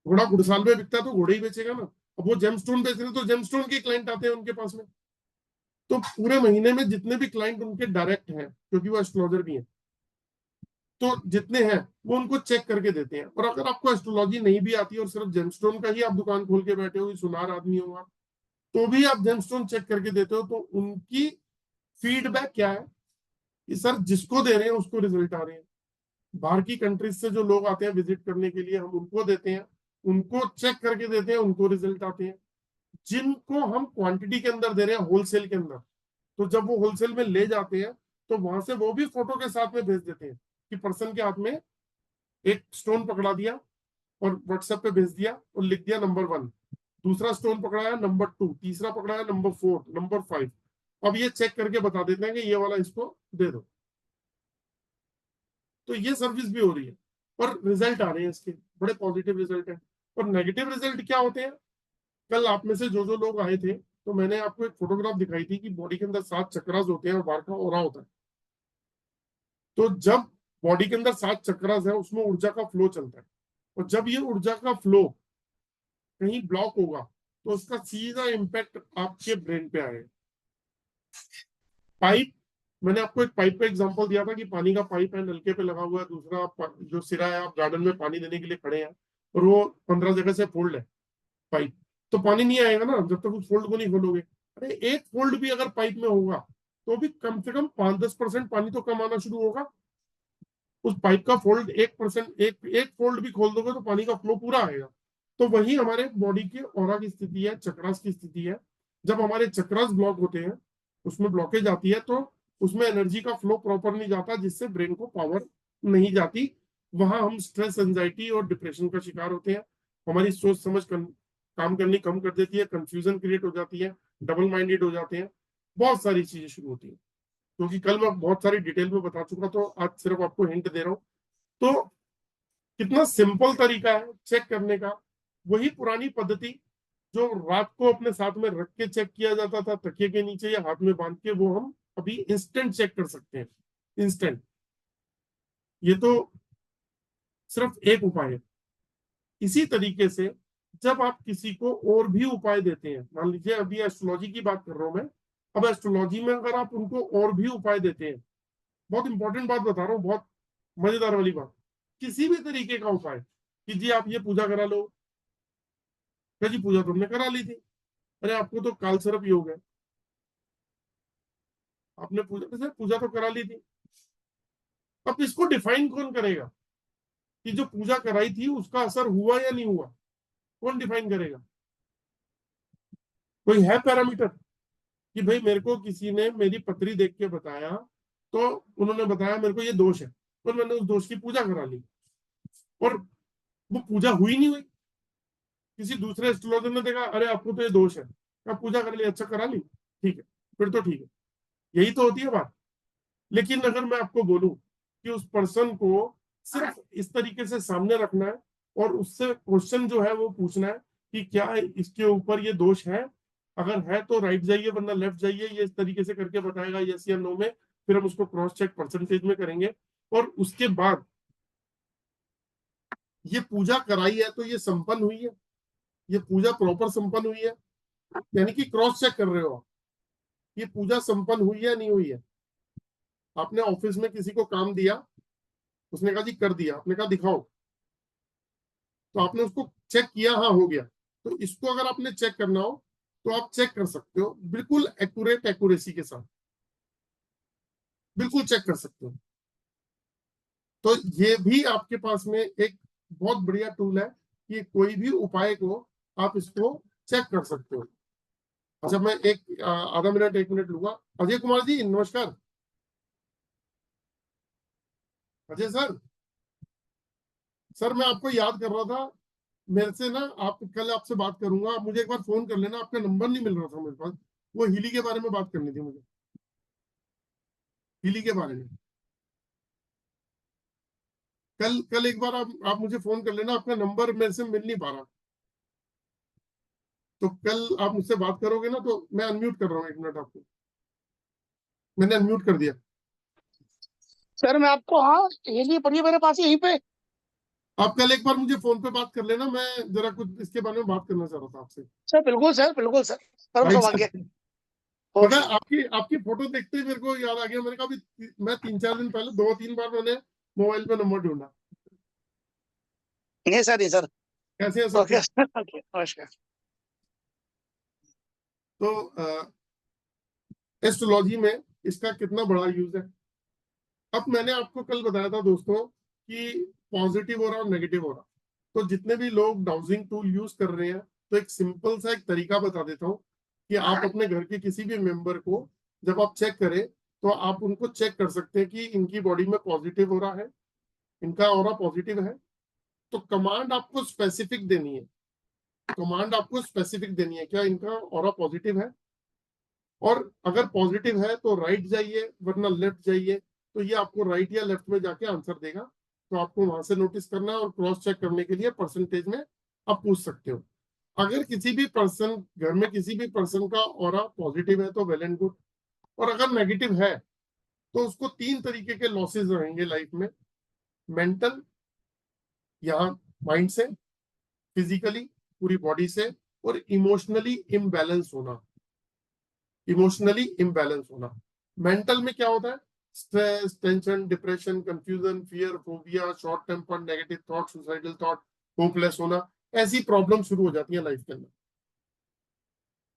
घोड़ा घुड़साल में बिकता है तो घोड़े ही बेचेगा ना। अब वो जेमस्टोन बेच रहे तो जेमस्टोन के क्लाइंट आते हैं उनके पास में, तो पूरे महीने में जितने भी क्लाइंट उनके डायरेक्ट हैं, क्योंकि वो एस्ट्रोलॉजर भी हैं, तो जितने हैं वो उनको चेक करके देते हैं। और अगर आपको एस्ट्रोलॉजी नहीं भी आती और सिर्फ जेमस्टोन का ही आप दुकान खोल के बैठे हो, सुनार आदमी हो आप, तो भी आप जेमस्टोन चेक करके देते हो, तो उनकी फीडबैक क्या है कि सर जिसको दे रहे हैं उसको रिजल्ट आ रहे हैं। बाहर की कंट्रीज से जो लोग आते हैं विजिट करने के लिए, हम उनको देते हैं, उनको चेक करके देते हैं, उनको रिजल्ट आते हैं। जिनको हम क्वांटिटी के अंदर दे रहे हैं, होलसेल के अंदर, तो जब वो होलसेल में ले जाते हैं तो वहां से वो भी फोटो के साथ में भेज देते हैं कि पर्सन के हाथ में एक स्टोन पकड़ा दिया और व्हाट्सएप पे भेज दिया और लिख दिया नंबर 1, दूसरा स्टोन पकड़ाया नंबर 2, तीसरा पकड़ाया नंबर 4, नंबर 5। अब ये चेक करके बता देते हैं कि ये वाला इसको दे दो। तो ये सर्विस भी हो रही है और रिजल्ट आ रहे हैं इसके, बड़े पॉजिटिव रिजल्ट है। और नेगेटिव रिजल्ट क्या होते हैं, कल आप में से जो जो लोग आए थे तो मैंने आपको एक फोटोग्राफ दिखाई थी कि बॉडी के अंदर 7 चक्रास होते हैं और बाहर का ओरा होता है। तो जब बॉडी के अंदर 7 चक्रास है उसमें ऊर्जा का फ्लो चलता है, और जब ये ऊर्जा का फ्लो कहीं ब्लॉक होगा तो उसका सीधा इम्पैक्ट आपके ब्रेन पे आएगा। पाइप, मैंने आपको एक पाइप का एग्जांपल दिया था कि पानी का पाइप है, नलके पे लगा हुआ है, दूसरा जो सिरा है, आप गार्डन में पानी देने के लिए खड़े हैं और वो 15 जगह से फोल्ड है पाइप, तो पानी नहीं आएगा ना जब तक उस फोल्ड को नहीं खोलोगे। अरे एक फोल्ड भी अगर पाइप में होगा तो भी कम से कम 5-10% पानी तो कम आना शुरू होगा। उस पाइप का फोल्ड 1%, एक फोल्ड भी खोल दोगे तो पानी का फ्लो पूरा आएगा। तो वही हमारे बॉडी के ऑरा की स्थिति है, चक्रास की स्थिति है। जब हमारे चक्रास ब्लॉक होते हैं, उसमें ब्लॉकेज आती है, तो उसमें एनर्जी का फ्लो प्रॉपर नहीं जाता, जिससे ब्रेन को पावर नहीं जाती। वहां हम स्ट्रेस, एंजाइटी और डिप्रेशन का शिकार होते हैं। हमारी सोच समझ काम करनी कम कर देती है, कंफ्यूजन क्रिएट हो जाती है, डबल माइंडेड हो जाते हैं, बहुत सारी चीजें शुरू होती है। क्योंकि कल मैं बहुत सारी डिटेल में बता चुका, तो आज सिर्फ आपको हिंट दे रहा हूं। तो कितना सिंपल तरीका है चेक करने का। वही पुरानी पद्धति जो रात को अपने साथ में रख के चेक किया जाता था तकिए के नीचे या हाथ में बांध के, वो हम अभी इंस्टेंट चेक कर सकते हैं, इंस्टेंट। ये तो सिर्फ एक उपाय है। इसी तरीके से जब आप किसी को और भी उपाय देते हैं, मान लीजिए अभी एस्ट्रोलॉजी की बात कर रहा हूं मैं, अब एस्ट्रोलॉजी में अगर आप उनको और भी उपाय देते हैं, बहुत इंपॉर्टेंट बात बता रहा हूँ, बहुत मजेदार वाली बात, किसी भी तरीके का उपाय कि जी आप ये पूजा करा लो, क्या जी पूजा तुमने करा ली थी, अरे आपको तो काल सर्प योग है, आपने पूजा तो करा ली थी। अब इसको डिफाइन कौन करेगा कि जो पूजा कराई थी उसका असर हुआ या नहीं हुआ? कौन डिफाइन करेगा? कोई है पैरामीटर कि भाई मेरे को किसी ने मेरी पत्री देख के बताया, तो उन्होंने बताया मेरे को ये दोष है, और मैंने उस दोष की पूजा करा ली, और वो पूजा हुई नहीं हुई। किसी दूसरे एस्ट्रोलॉजर ने देखा, अरे आपको तो ये दोष है, आप पूजा कर ली, अच्छा करा ली, ठीक है, फिर तो ठीक है। यही तो होती है बात। लेकिन अगर मैं आपको बोलूं कि उस पर्सन को सिर्फ इस तरीके से सामने रखना है और उससे क्वेश्चन जो है वो पूछना है कि क्या इसके ऊपर ये दोष है, अगर है तो राइट जाइए वरना लेफ्ट जाइए, ये इस तरीके से करके बताएगा यस या नो में, फिर हम उसको क्रॉस चेक परसेंटेज में करेंगे, और उसके बाद ये पूजा कराई है तो ये संपन्न हुई है, ये पूजा प्रॉपर संपन्न हुई है, यानी कि क्रॉस चेक कर रहे हो आप, ये पूजा संपन्न हुई है नहीं हुई है। आपने ऑफिस में किसी को काम दिया, उसने कहा जी कर दिया, आपने कहा दिखाओ, तो आपने उसको चेक किया, हाँ हो गया। तो इसको अगर आपने चेक करना हो तो आप चेक कर सकते हो, बिल्कुल एक्यूरेट एक्यूरेसी के साथ बिल्कुल चेक कर सकते हो। तो ये भी आपके पास में एक बहुत बढ़िया टूल है कि कोई भी उपाय को आप इसको चेक कर सकते हो। अच्छा, मैं एक आधा मिनट 1 मिनट लूंगा। अजय कुमार जी नमस्कार। अजय सर मैं आपको याद कर रहा था, मेरे से ना आप कल आपसे बात करूंगा, आप मुझे एक बार फोन कर लेना, आपका नंबर नहीं मिल रहा था मेरे पास, वो हिली के बारे में बात करनी थी मुझे, हिली के बारे में। कल कल एक बार आप मुझे फोन कर लेना, आपका नंबर मेरे से मिल नहीं पा रहा, तो कल आप मुझसे बात करोगे ना, तो मैं अनम्यूट कर रहा हूँ 1 मिनट आपको, मैंने अनम्यूट कर दिया। सर मैं आपको, हाँ ये पढ़िए मेरे पास यहीं पे। आप कल एक बार मुझे फोन पे बात कर लेना, मैं जरा कुछ इसके बारे में बात करना चाह रहा था आपसे। सर बिल्कुल सर, बिल्कुल सर, परम भाई सौभाग्य। पता है, आपकी आपकी फोटो देखते ही मेरे को याद आ गया, मैंने कहा भी मैं 3-4 दिन पहले 2-3 बार मैंने मोबाइल पे नंबर ढूंढा। नहीं सर, नहीं सर। कैसे हैं सब? ओके सर, ओके नमस्कार। तो एस्ट्रोलॉजी में इसका कितना बड़ा यूज है। अब मैंने आपको कल बताया था दोस्तों कि पॉजिटिव हो रहा और नेगेटिव हो रहा, तो जितने भी लोग डाउजिंग टूल यूज कर रहे हैं, तो एक सिंपल सा एक तरीका बता देता हूँ कि आप अपने घर के किसी भी मेंबर को जब आप चेक करें, तो आप उनको चेक कर सकते हैं कि इनकी बॉडी में पॉजिटिव हो रहा है, इनका ऑरा पॉजिटिव है। तो कमांड आपको स्पेसिफिक देनी है, कमांड आपको स्पेसिफिक देनी है, क्या इनका ऑरा पॉजिटिव है, और अगर पॉजिटिव है तो राइट जाइए वरना लेफ्ट जाइए, तो ये आपको राइट या लेफ्ट में जाके आंसर देगा। तो आपको वहां से नोटिस करना है, और क्रॉस चेक करने के लिए परसेंटेज में आप पूछ सकते हो। अगर किसी भी पर्सन, घर में किसी भी पर्सन का ऑरा पॉजिटिव है तो वेल एंड गुड, और अगर नेगेटिव है तो उसको 3 तरीके के लॉसेस रहेंगे लाइफ में, मेंटल, यहाँ माइंड से, फिजिकली पूरी बॉडी से, और इमोशनली इम्बैलेंस होना। इमोशनली इम्बैलेंस होना, मेंटल में क्या होता है, stress, tension, depression, confusion, fear, phobia, short temper, negative thought, suicidal thought, hopeless होना, ऐसी प्रॉब्लम शुरू हो जाती है लाइफ के अंदर।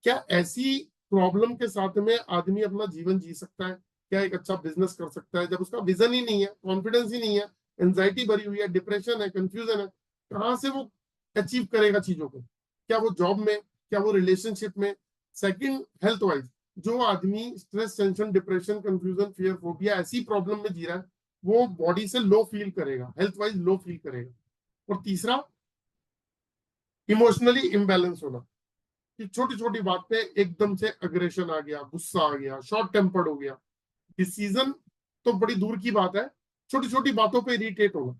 क्या ऐसी प्रॉब्लम के साथ में आदमी अपना जीवन जी सकता है? क्या एक अच्छा बिजनेस कर सकता है जब उसका विजन ही नहीं है, कॉन्फिडेंस ही नहीं है, एंजाइटी भरी हुई है, डिप्रेशन है, कंफ्यूजन है? कहां से वो अचीव करेगा चीजों को? क्या वो जॉब में, क्या वो रिलेशनशिप में? सेकंड, हेल्थ वाइज, जो आदमी stress, tension, depression, confusion, fear, phobia ऐसी प्रॉब्लम में जी रहा है, वो बॉडी से लो फील करेगा, हेल्थ वाइज लो फील करेगा। और तीसरा, इमोशनली इम्बैलेंस होना, कि छोटी छोटी बात पे एकदम से अग्रेशन आ गया, गुस्सा आ गया, शॉर्ट टेम्पर्ड हो गया, डिसीजन तो बड़ी दूर की बात है, छोटी छोटी बातों पे इरिटेट होना।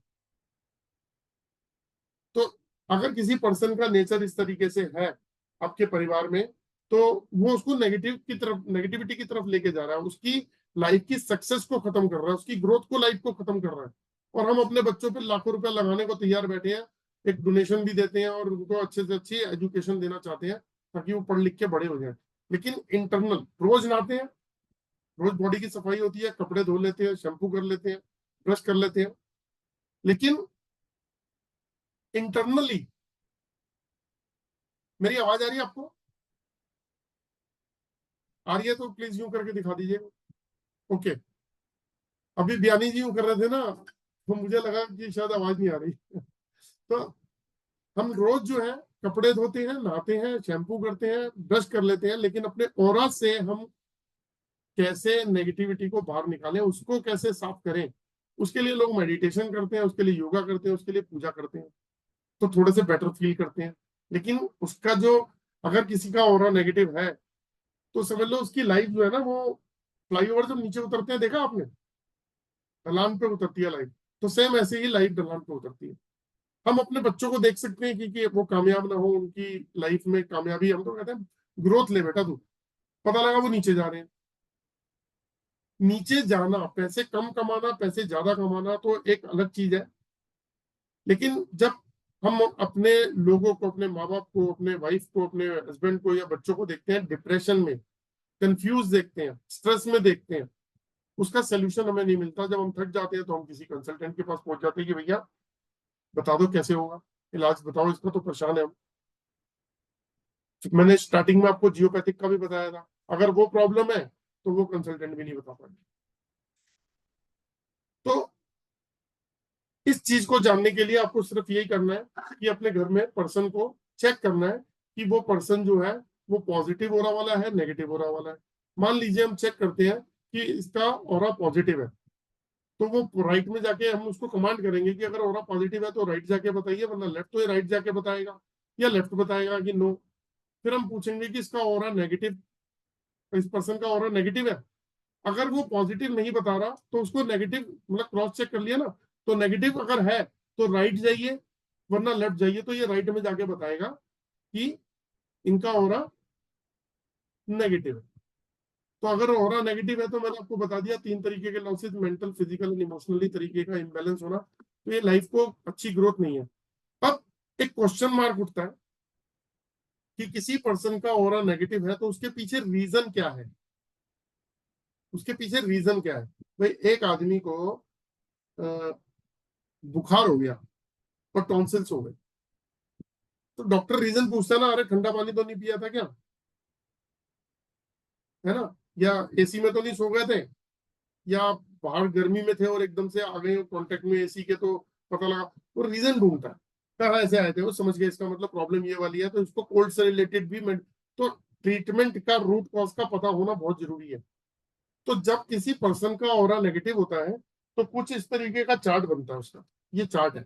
अगर किसी पर्सन का नेचर इस तरीके से है आपके परिवार में, तो वो उसको नेगेटिविटी की तरफ लेके जा रहा है, उसकी लाइफ की सक्सेस को खत्म कर रहा है, उसकी ग्रोथ को, लाइफ को खत्म कर रहा है। और हम अपने बच्चों पे लाखों रुपए लगाने को तैयार बैठे हैं, एक डोनेशन भी देते हैं और उनको अच्छे से अच्छी एजुकेशन देना चाहते हैं ताकि वो पढ़ लिख के बड़े हो जाए। लेकिन इंटरनल रोज नहाते हैं, रोज बॉडी की सफाई होती है, कपड़े धो लेते हैं, शैम्पू कर लेते हैं, ब्रश कर लेते हैं, लेकिन इंटरनली, मेरी आवाज आ रही है आपको? आ रही है तो प्लीज यूं करके दिखा दीजिए। ओके, अभी बयानी जी यूं कर रहे थे ना, तो मुझे लगा कि शायद आवाज नहीं आ रही। तो हम रोज जो है कपड़े धोते हैं, नहाते हैं, शैम्पू करते हैं, ब्रश कर लेते हैं, लेकिन अपने ऑरा से हम कैसे नेगेटिविटी को बाहर निकालें, उसको कैसे साफ करें, उसके लिए लोग मेडिटेशन करते हैं, उसके लिए योगा करते हैं, उसके लिए पूजा करते हैं, तो थोड़े से बेटर फील करते हैं। लेकिन उसका जो, अगर किसी का ऑरा नेगेटिव है तो समझ लो उसकी लाइफ जो है ना, वो फ्लाईओवर जब नीचे उतरते हैं, देखा आपने, ढलान पे उतरती है लाइफ, तो सेम ऐसे ही लाइफ ढलान पे उतरती है। हम अपने बच्चों को देख सकते हैं कि वो कामयाब ना हो, उनकी लाइफ में कामयाबी, हम तो कहते हैं ग्रोथ ले बेटा तू, पता लगा वो नीचे जा रहे हैं। नीचे जाना, पैसे कम कमाना, पैसे ज्यादा कमाना तो एक अलग चीज है, लेकिन जब हम अपने लोगों को, अपने माँ बाप को, अपने वाइफ को, अपने हस्बैंड को या बच्चों को देखते हैं डिप्रेशन में, कंफ्यूज देखते हैं, स्ट्रेस में देखते हैं, उसका सोल्यूशन हमें नहीं मिलता। जब हम थक जाते हैं तो हम किसी कंसल्टेंट के पास पहुंच जाते हैं कि भैया बता दो कैसे होगा इलाज, बताओ, इसका तो परेशान है हम। मैंने स्टार्टिंग में आपको जियोपैथिक का भी बताया था, अगर वो प्रॉब्लम है तो वो कंसल्टेंट भी नहीं बता पाएंगे। तो इस चीज को जानने के लिए आपको सिर्फ यही करना है कि अपने घर में पर्सन को चेक करना है कि वो पर्सन जो है वो पॉजिटिव ऑरा वाला है, नेगेटिव ऑरा वाला है। मान लीजिए हम चेक करते हैं कि इसका ऑरा पॉजिटिव है, तो वो राइट में जाके हम उसको कमांड करेंगे कि अगर ऑरा पॉजिटिव है तो राइट जाके बताइए, वरना लेफ्ट, तो ये राइट जाके बताएगा या लेफ्ट बताएगा कि नो। फिर हम पूछेंगे कि इसका ऑरा नेगेटिव, इस पर्सन का ऑरा नेगेटिव है। अगर वो पॉजिटिव नहीं बता रहा तो उसको नेगेटिव, मतलब क्रॉस चेक कर लिया ना, तो नेगेटिव अगर है तो राइट जाइए, वरना लेफ्ट जाइए, तो ये राइट में जाके बताएगा कि इनका ऑरा नेगेटिव है। तो अगर ऑरा नेगेटिव है तो मैंने आपको बता दिया 3 तरीके के losses, mental, physical and emotionally तरीके का इम्बैलेंस होना, तो ये लाइफ को अच्छी ग्रोथ नहीं है। अब एक क्वेश्चन मार्क उठता है कि किसी पर्सन का ऑरा नेगेटिव है तो उसके पीछे रीजन क्या है, उसके पीछे रीजन क्या है। भाई एक आदमी को बुखार हो गया और टॉन्सिल्स हो गए, तो डॉक्टर रीजन पूछता है ना, अरे ठंडा पानी तो नहीं पिया था क्या, है ना, या एसी में तो नहीं सो गए थे, या बाहर गर्मी में थे और एकदम से आ गए कांटेक्ट में एसी के, तो पता लगा। वो रीजन ढूंढता है, कहाँ ऐसे आए थे, वो समझ गए इसका मतलब प्रॉब्लम ये वाली है, तो इसको कोल्ड से रिलेटेड भी तो ट्रीटमेंट का रूट कॉज का पता होना बहुत जरूरी है। तो जब किसी पर्सन का ऑरा नेगेटिव होता है तो कुछ इस तरीके का चार्ट बनता है उसका, ये चार्ट है,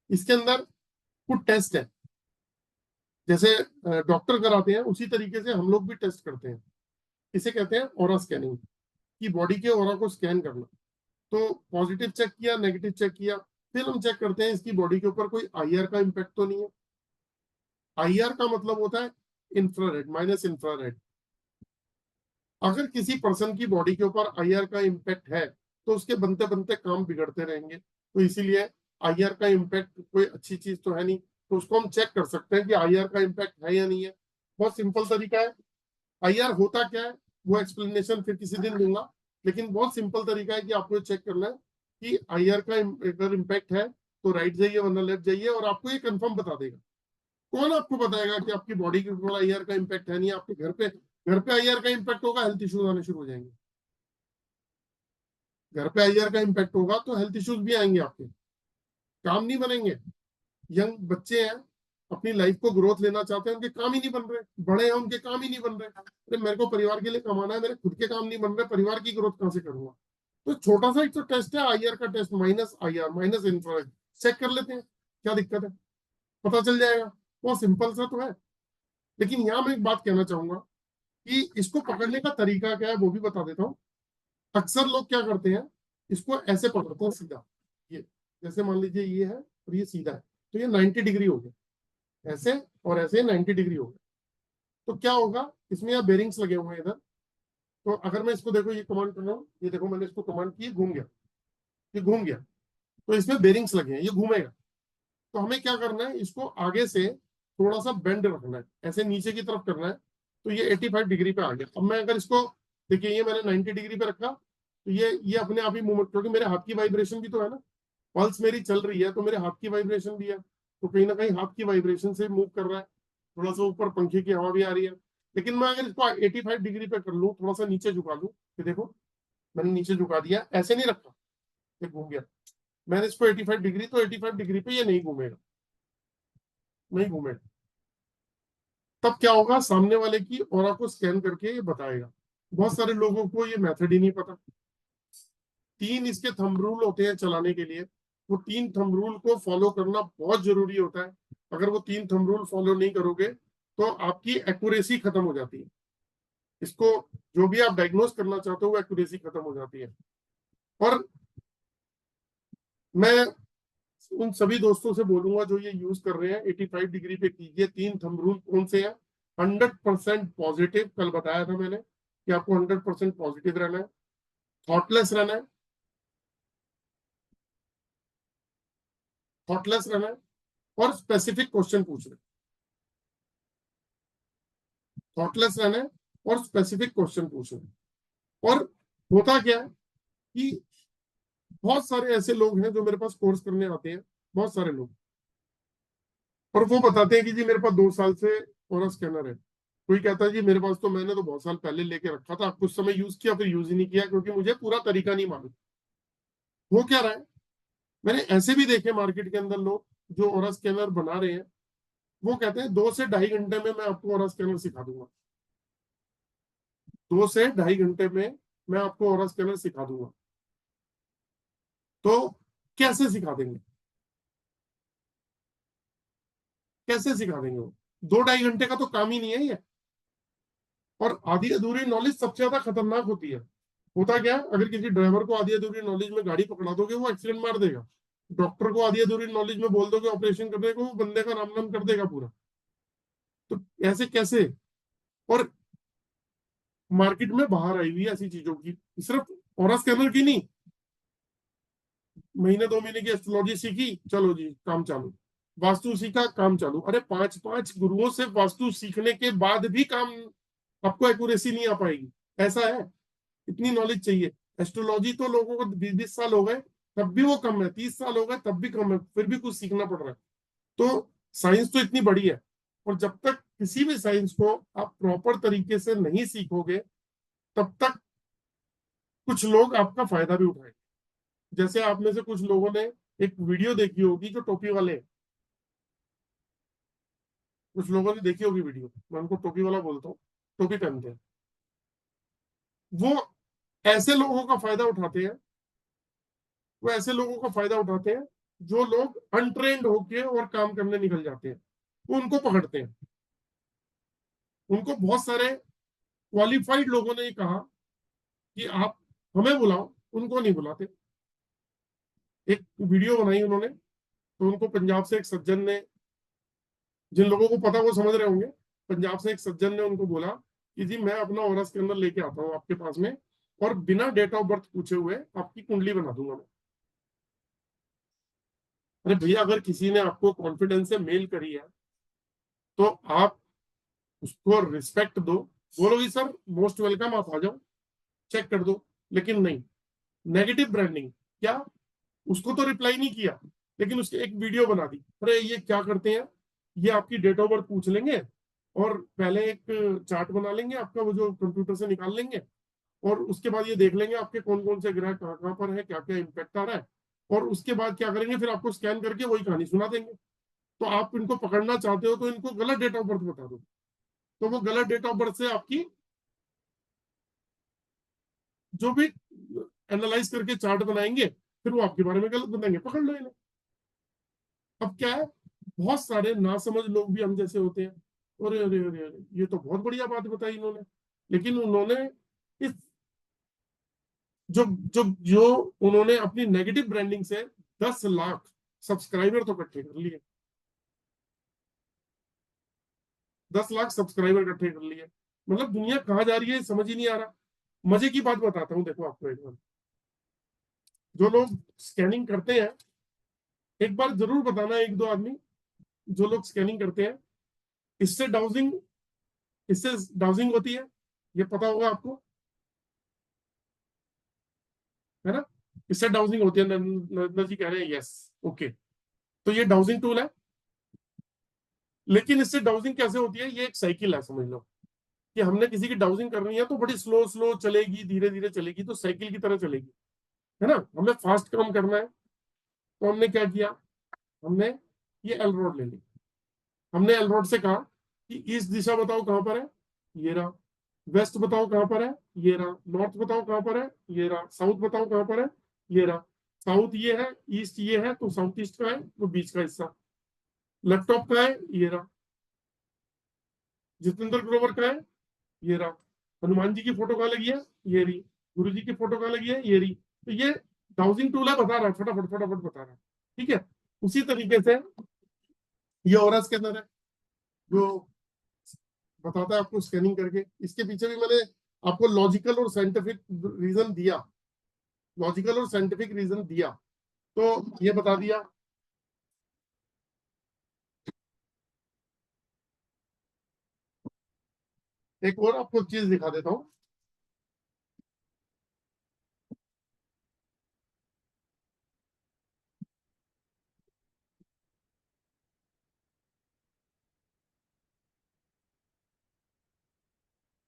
इसके अंदर कुछ टेस्ट है, जैसे डॉक्टर कराते हैं उसी तरीके से हम लोग भी टेस्ट करते हैं। इसे कहते हैं ऑरा स्कैनिंग, कि बॉडी के ऑरा को स्कैन करना। तो पॉजिटिव चेक किया, नेगेटिव चेक किया, फिर हम चेक करते हैं इसकी बॉडी के ऊपर कोई आईआर का इम्पैक्ट तो नहीं है। आईआर का मतलब होता है इंफ्रारेड, माइनस इंफ्रारेड। अगर किसी पर्सन की बॉडी के ऊपर आईआर का इम्पैक्ट है तो उसके बनते बनते काम बिगड़ते रहेंगे, तो इसीलिए आईआर का इम्पैक्ट कोई अच्छी चीज तो है नहीं। तो उसको हम चेक कर सकते हैं कि आईआर का इम्पैक्ट है या नहीं है, बहुत सिंपल तरीका है। आईआर होता क्या है वो एक्सप्लेनेशन फिर किसी दिन दूंगा, लेकिन बहुत सिंपल तरीका है कि आपको चेक करना है कि आईआर का अगर इम्पैक्ट है तो राइट जाइए, वरना लेफ्ट जाइए, और आपको ये कंफर्म बता देगा। कौन आपको बताएगा कि आपकी बॉडी के ऊपर आईआर का इम्पैक्ट है नहीं? आपके घर पे आईआर का इम्पैक्ट होगा, हेल्थ इश्यूज आने शुरू हो जाएंगे। घर पे आईआर का इम्पैक्ट होगा तो हेल्थ इश्यूज भी आएंगे, आपके काम नहीं बनेंगे। यंग बच्चे हैं, अपनी लाइफ को ग्रोथ लेना चाहते हैं, उनके काम ही नहीं बन रहे, बड़े हैं उनके काम ही नहीं बन रहे। अरे मेरे को परिवार के लिए कमाना है, मेरे खुद के काम नहीं बन रहे, परिवार की ग्रोथ कहां से करूंगा? तो छोटा सा एक तो टेस्ट है आईआर का test, minus IR, minus infrared, check कर लेते हैं क्या दिक्कत है, पता चल जाएगा। बहुत सिंपल सा तो है। लेकिन यहाँ मैं एक बात कहना चाहूंगा कि इसको पकड़ने का तरीका क्या है वो भी बता देता हूँ। अक्सर लोग क्या करते हैं, इसको ऐसे पकड़ते हैं सीधा, ये जैसे मान लीजिए ये है और ये सीधा है, तो ये 90 डिग्री हो गया। ऐसे और ऐसे 90 डिग्री हो गया। तो क्या होगा, इसमें यहाँ बेरिंग्स लगे हुए हैं इधर। तो अगर मैं इसको देखो ये कमांड कर रहा हूँ, ये देखो मैंने इसको कमांड की, घूम गया, ये घूम गया, तो इसमें बेरिंग्स लगे हैं, ये घूमेगा। तो हमें क्या करना है, इसको आगे से थोड़ा सा बेंड रखना है, ऐसे नीचे की तरफ करना है। तो ये 85 डिग्री पे आ गया। अब मैं अगर इसको, देखिए ये मैंने 90 डिग्री पे रखा, तो ये अपने आप ही मूवमेंट, क्योंकि मेरे हाथ की वाइब्रेशन भी तो है ना, पल्स मेरी चल रही है तो मेरे हाथ की वाइब्रेशन भी है, तो कहीं ना कहीं हाथ की वाइब्रेशन से मूव कर रहा है। थोड़ा सा ऊपर पंखे की हवा भी आ रही है। लेकिन मैं अगर इसको 85 डिग्री पे कर लूँ, थोड़ा सा नीचे झुका लूँ, ये देखो मैंने नीचे झुका दिया, ऐसे नहीं रखा, ये घूम गया। मैंने इसको 85 डिग्री, तो 85 डिग्री पे ये नहीं घूमेगा, नहीं घूमेगा। तब क्या होगा, सामने वाले की ऑरा को स्कैन करके ये बताएगा। बहुत सारे लोगों को ये मेथड ही नहीं पता। 3 इसके थंब रूल होते हैं चलाने के लिए, वो 3 थंब रूल को फॉलो करना बहुत जरूरी होता है। अगर वो 3 थंब रूल फॉलो नहीं करोगे तो आपकी एक्यूरेसी खत्म हो जाती है। इसको जो भी आप डायग्नोस करना चाहते हो वो एक्यूरेसी खत्म हो जाती है। और मैं उन सभी दोस्तों से बोलूंगा जो ये यूज कर रहे हैं, 85 डिग्री पे कीजिए। 3 थंब रूल कौन से हैं? 100% पॉजिटिव, कल बताया था मैंने कि आपको 100% पॉजिटिव रहना है, थॉटलेस रहना है, थॉटलेस रहना है, और स्पेसिफिक क्वेश्चन पूछ रहे, थॉटलेस रहना है और स्पेसिफिक क्वेश्चन पूछ रहे। और होता क्या है कि बहुत सारे ऐसे लोग हैं जो मेरे पास कोर्स करने आते हैं, बहुत सारे लोग, और वो बताते हैं कि जी मेरे पास 2 साल से ऑरा स्कैनर है। कोई कहता है जी मेरे पास तो, मैंने तो बहुत साल पहले लेके रखा था, कुछ समय यूज किया फिर यूज ही नहीं किया क्योंकि मुझे पूरा तरीका नहीं मालूम। वो क्या रहा है, मैंने ऐसे भी देखे मार्केट के अंदर लोग जो ऑरा स्कैनर बना रहे हैं, वो कहते हैं 2 से ढाई घंटे में मैं आपको ऑरा स्कैनर सिखा दूंगा। 2 से ढाई घंटे में मैं आपको ऑरा स्कैनर सिखा दूंगा। तो कैसे सिखा देंगे, कैसे सिखा देंगे? वो 2-2.5 घंटे का तो काम ही नहीं है ये। और आधी अधूरी नॉलेज सबसे ज्यादा खतरनाक होती है। होता क्या है, अगर किसी ड्राइवर को आधी अधूरी नॉलेज में गाड़ी पकड़ा दोगे वो एक्सीडेंट मार देगा। डॉक्टर को आधी अधूरी नॉलेज में बोल दोगे ऑपरेशन करने को, वो बंदे का नाम नाम कर देगा पूरा। तो ऐसे कैसे? और मार्केट में बाहर आई हुई है ऐसी चीजों की, सिर्फ ऑरा स्कैनर की नहीं, महीने 2 महीने की एस्ट्रोलॉजी सीखी, चलो जी काम चालू, वास्तु सीखा, काम चालू। अरे 5-5 गुरुओं से वास्तु सीखने के बाद भी काम, आपको एक्यूरेसी नहीं आ पाएगी, ऐसा है। इतनी नॉलेज चाहिए। एस्ट्रोलॉजी तो लोगों को 20-20 साल हो गए तब भी वो कम है, 30 साल हो गए तब भी कम है, फिर भी कुछ सीखना पड़ रहा है। तो साइंस तो इतनी बड़ी है, और जब तक किसी भी साइंस को आप प्रॉपर तरीके से नहीं सीखोगे तब तक कुछ लोग आपका फायदा भी उठाएंगे। जैसे आप में से कुछ लोगों ने एक वीडियो देखी होगी जो टोपी वाले हैं, कुछ लोगों ने देखी होगी वीडियो, मैं उनको टोपी वाला बोलता हूँ, टोपी पहनते हैं। वो ऐसे लोगों का फायदा उठाते हैं, वो ऐसे लोगों का फायदा उठाते हैं जो लोग अनट्रेंड होके और काम करने निकल जाते हैं, वो उनको पकड़ते हैं। उनको बहुत सारे क्वालिफाइड लोगों ने कहा कि आप हमें बुलाओ, उनको नहीं बुलाते। एक वीडियो बनाई उन्होंने, तो उनको पंजाब से एक सज्जन ने, जिन लोगों को पता वो समझ रहे होंगे, पंजाब से एक सज्जन ने उनको बोला कि जी मैं अपना ऑरा स्कैनर लेके आता हूँ आपके पास में, और बिना डेट ऑफ बर्थ पूछे हुए आपकी कुंडली बना दूंगा मैं। अरे भैया, अगर किसी ने आपको कॉन्फिडेंस से मेल करी है तो आप उसको रिस्पेक्ट दो, बोलो कि सर मोस्ट वेलकम, आप आ जाओ, चेक कर दो। लेकिन नहीं, नेगेटिव ब्रांडिंग। क्या, उसको तो रिप्लाई नहीं किया लेकिन उसकी एक वीडियो बना दी। अरे ये क्या करते हैं, ये आपकी डेट ऑफ बर्थ पूछ लेंगे और पहले एक चार्ट बना लेंगे आपका, वो जो कंप्यूटर से निकाल लेंगे, और उसके बाद ये देख लेंगे आपके कौन कौन से ग्रह कहाँ कहाँ पर है, क्या क्या इम्पैक्ट आ रहा है, और उसके बाद क्या करेंगे, फिर आपको स्कैन करके वही कहानी सुना देंगे। तो आप इनको पकड़ना चाहते हो तो इनको गलत डेट ऑफ बर्थ बता दो, तो वो गलत डेट ऑफ बर्थ से आपकी जो भी एनालाइज करके चार्ट बनाएंगे, फिर वो आपके बारे में गलत बताएंगे, पकड़ लो इन्हें। अब क्या है, बहुत सारे नासमझ लोग भी हम जैसे होते हैं, अरे अरे अरे अरे ये तो बहुत बढ़िया बात बताई इन्होंने, लेकिन उन्होंने इस जो जो जो उन्होंने अपनी नेगेटिव ब्रांडिंग से 10 लाख सब्सक्राइबर तो इकट्ठे कर लिए। 10 लाख सब्सक्राइबर इकट्ठे कर लिए। मतलब दुनिया कहाँ जा रही है समझ ही नहीं आ रहा। मजे की बात बताता हूँ, देखो आपको एक बार, जो लोग स्कैनिंग करते हैं एक बार जरूर बताना, एक दो आदमी जो लोग स्कैनिंग करते हैं, इससे डाउजिंग होती है, ये पता होगा आपको, है ना? इससे डाउजिंग होती है। नरेंद्र जी कह रहे हैं यस, ओके। तो ये डाउजिंग टूल है। लेकिन इससे डाउजिंग कैसे होती है, ये एक साइकिल है, समझ लो कि हमने किसी की डाउजिंग करनी है तो बड़ी स्लो स्लो चलेगी, धीरे धीरे चलेगी, तो साइकिल की तरह चलेगी, है ना? हमें फास्ट काम करना है, तो हमने क्या किया, हमने ये एल रोड ले ली। हमने एल रोड से कहा कि ईस्ट दिशा बताओ कहां पर है, ये रहा। वेस्ट बताओ कहां पर है, ये रहा। नॉर्थ बताओ कहां पर है, ये रहा। साउथ बताओ कहां पर है, ये रहा। साउथ ये है, ईस्ट ये है, तो साउथ ईस्ट का है, तो बीच का हिस्सा। लैपटॉप का है, ये रहा। जितेंद्र ग्रोवर का है, ये रहा। हनुमान जी की फोटो कहाँ लगी है, ये रही। गुरु जी की फोटो कहाँ लगी है, ये रही। तो ये डाउजिंग टूल है, बता रहा है, फटाफट फटाफट बता रहा है, ठीक है? उसी तरीके से ये और स्कैनर है जो बताता है आपको स्कैनिंग करके। इसके पीछे भी मैंने आपको लॉजिकल और साइंटिफिक रीजन दिया, लॉजिकल और साइंटिफिक रीजन दिया, तो ये बता दिया। एक और आपको चीज दिखा देता हूं।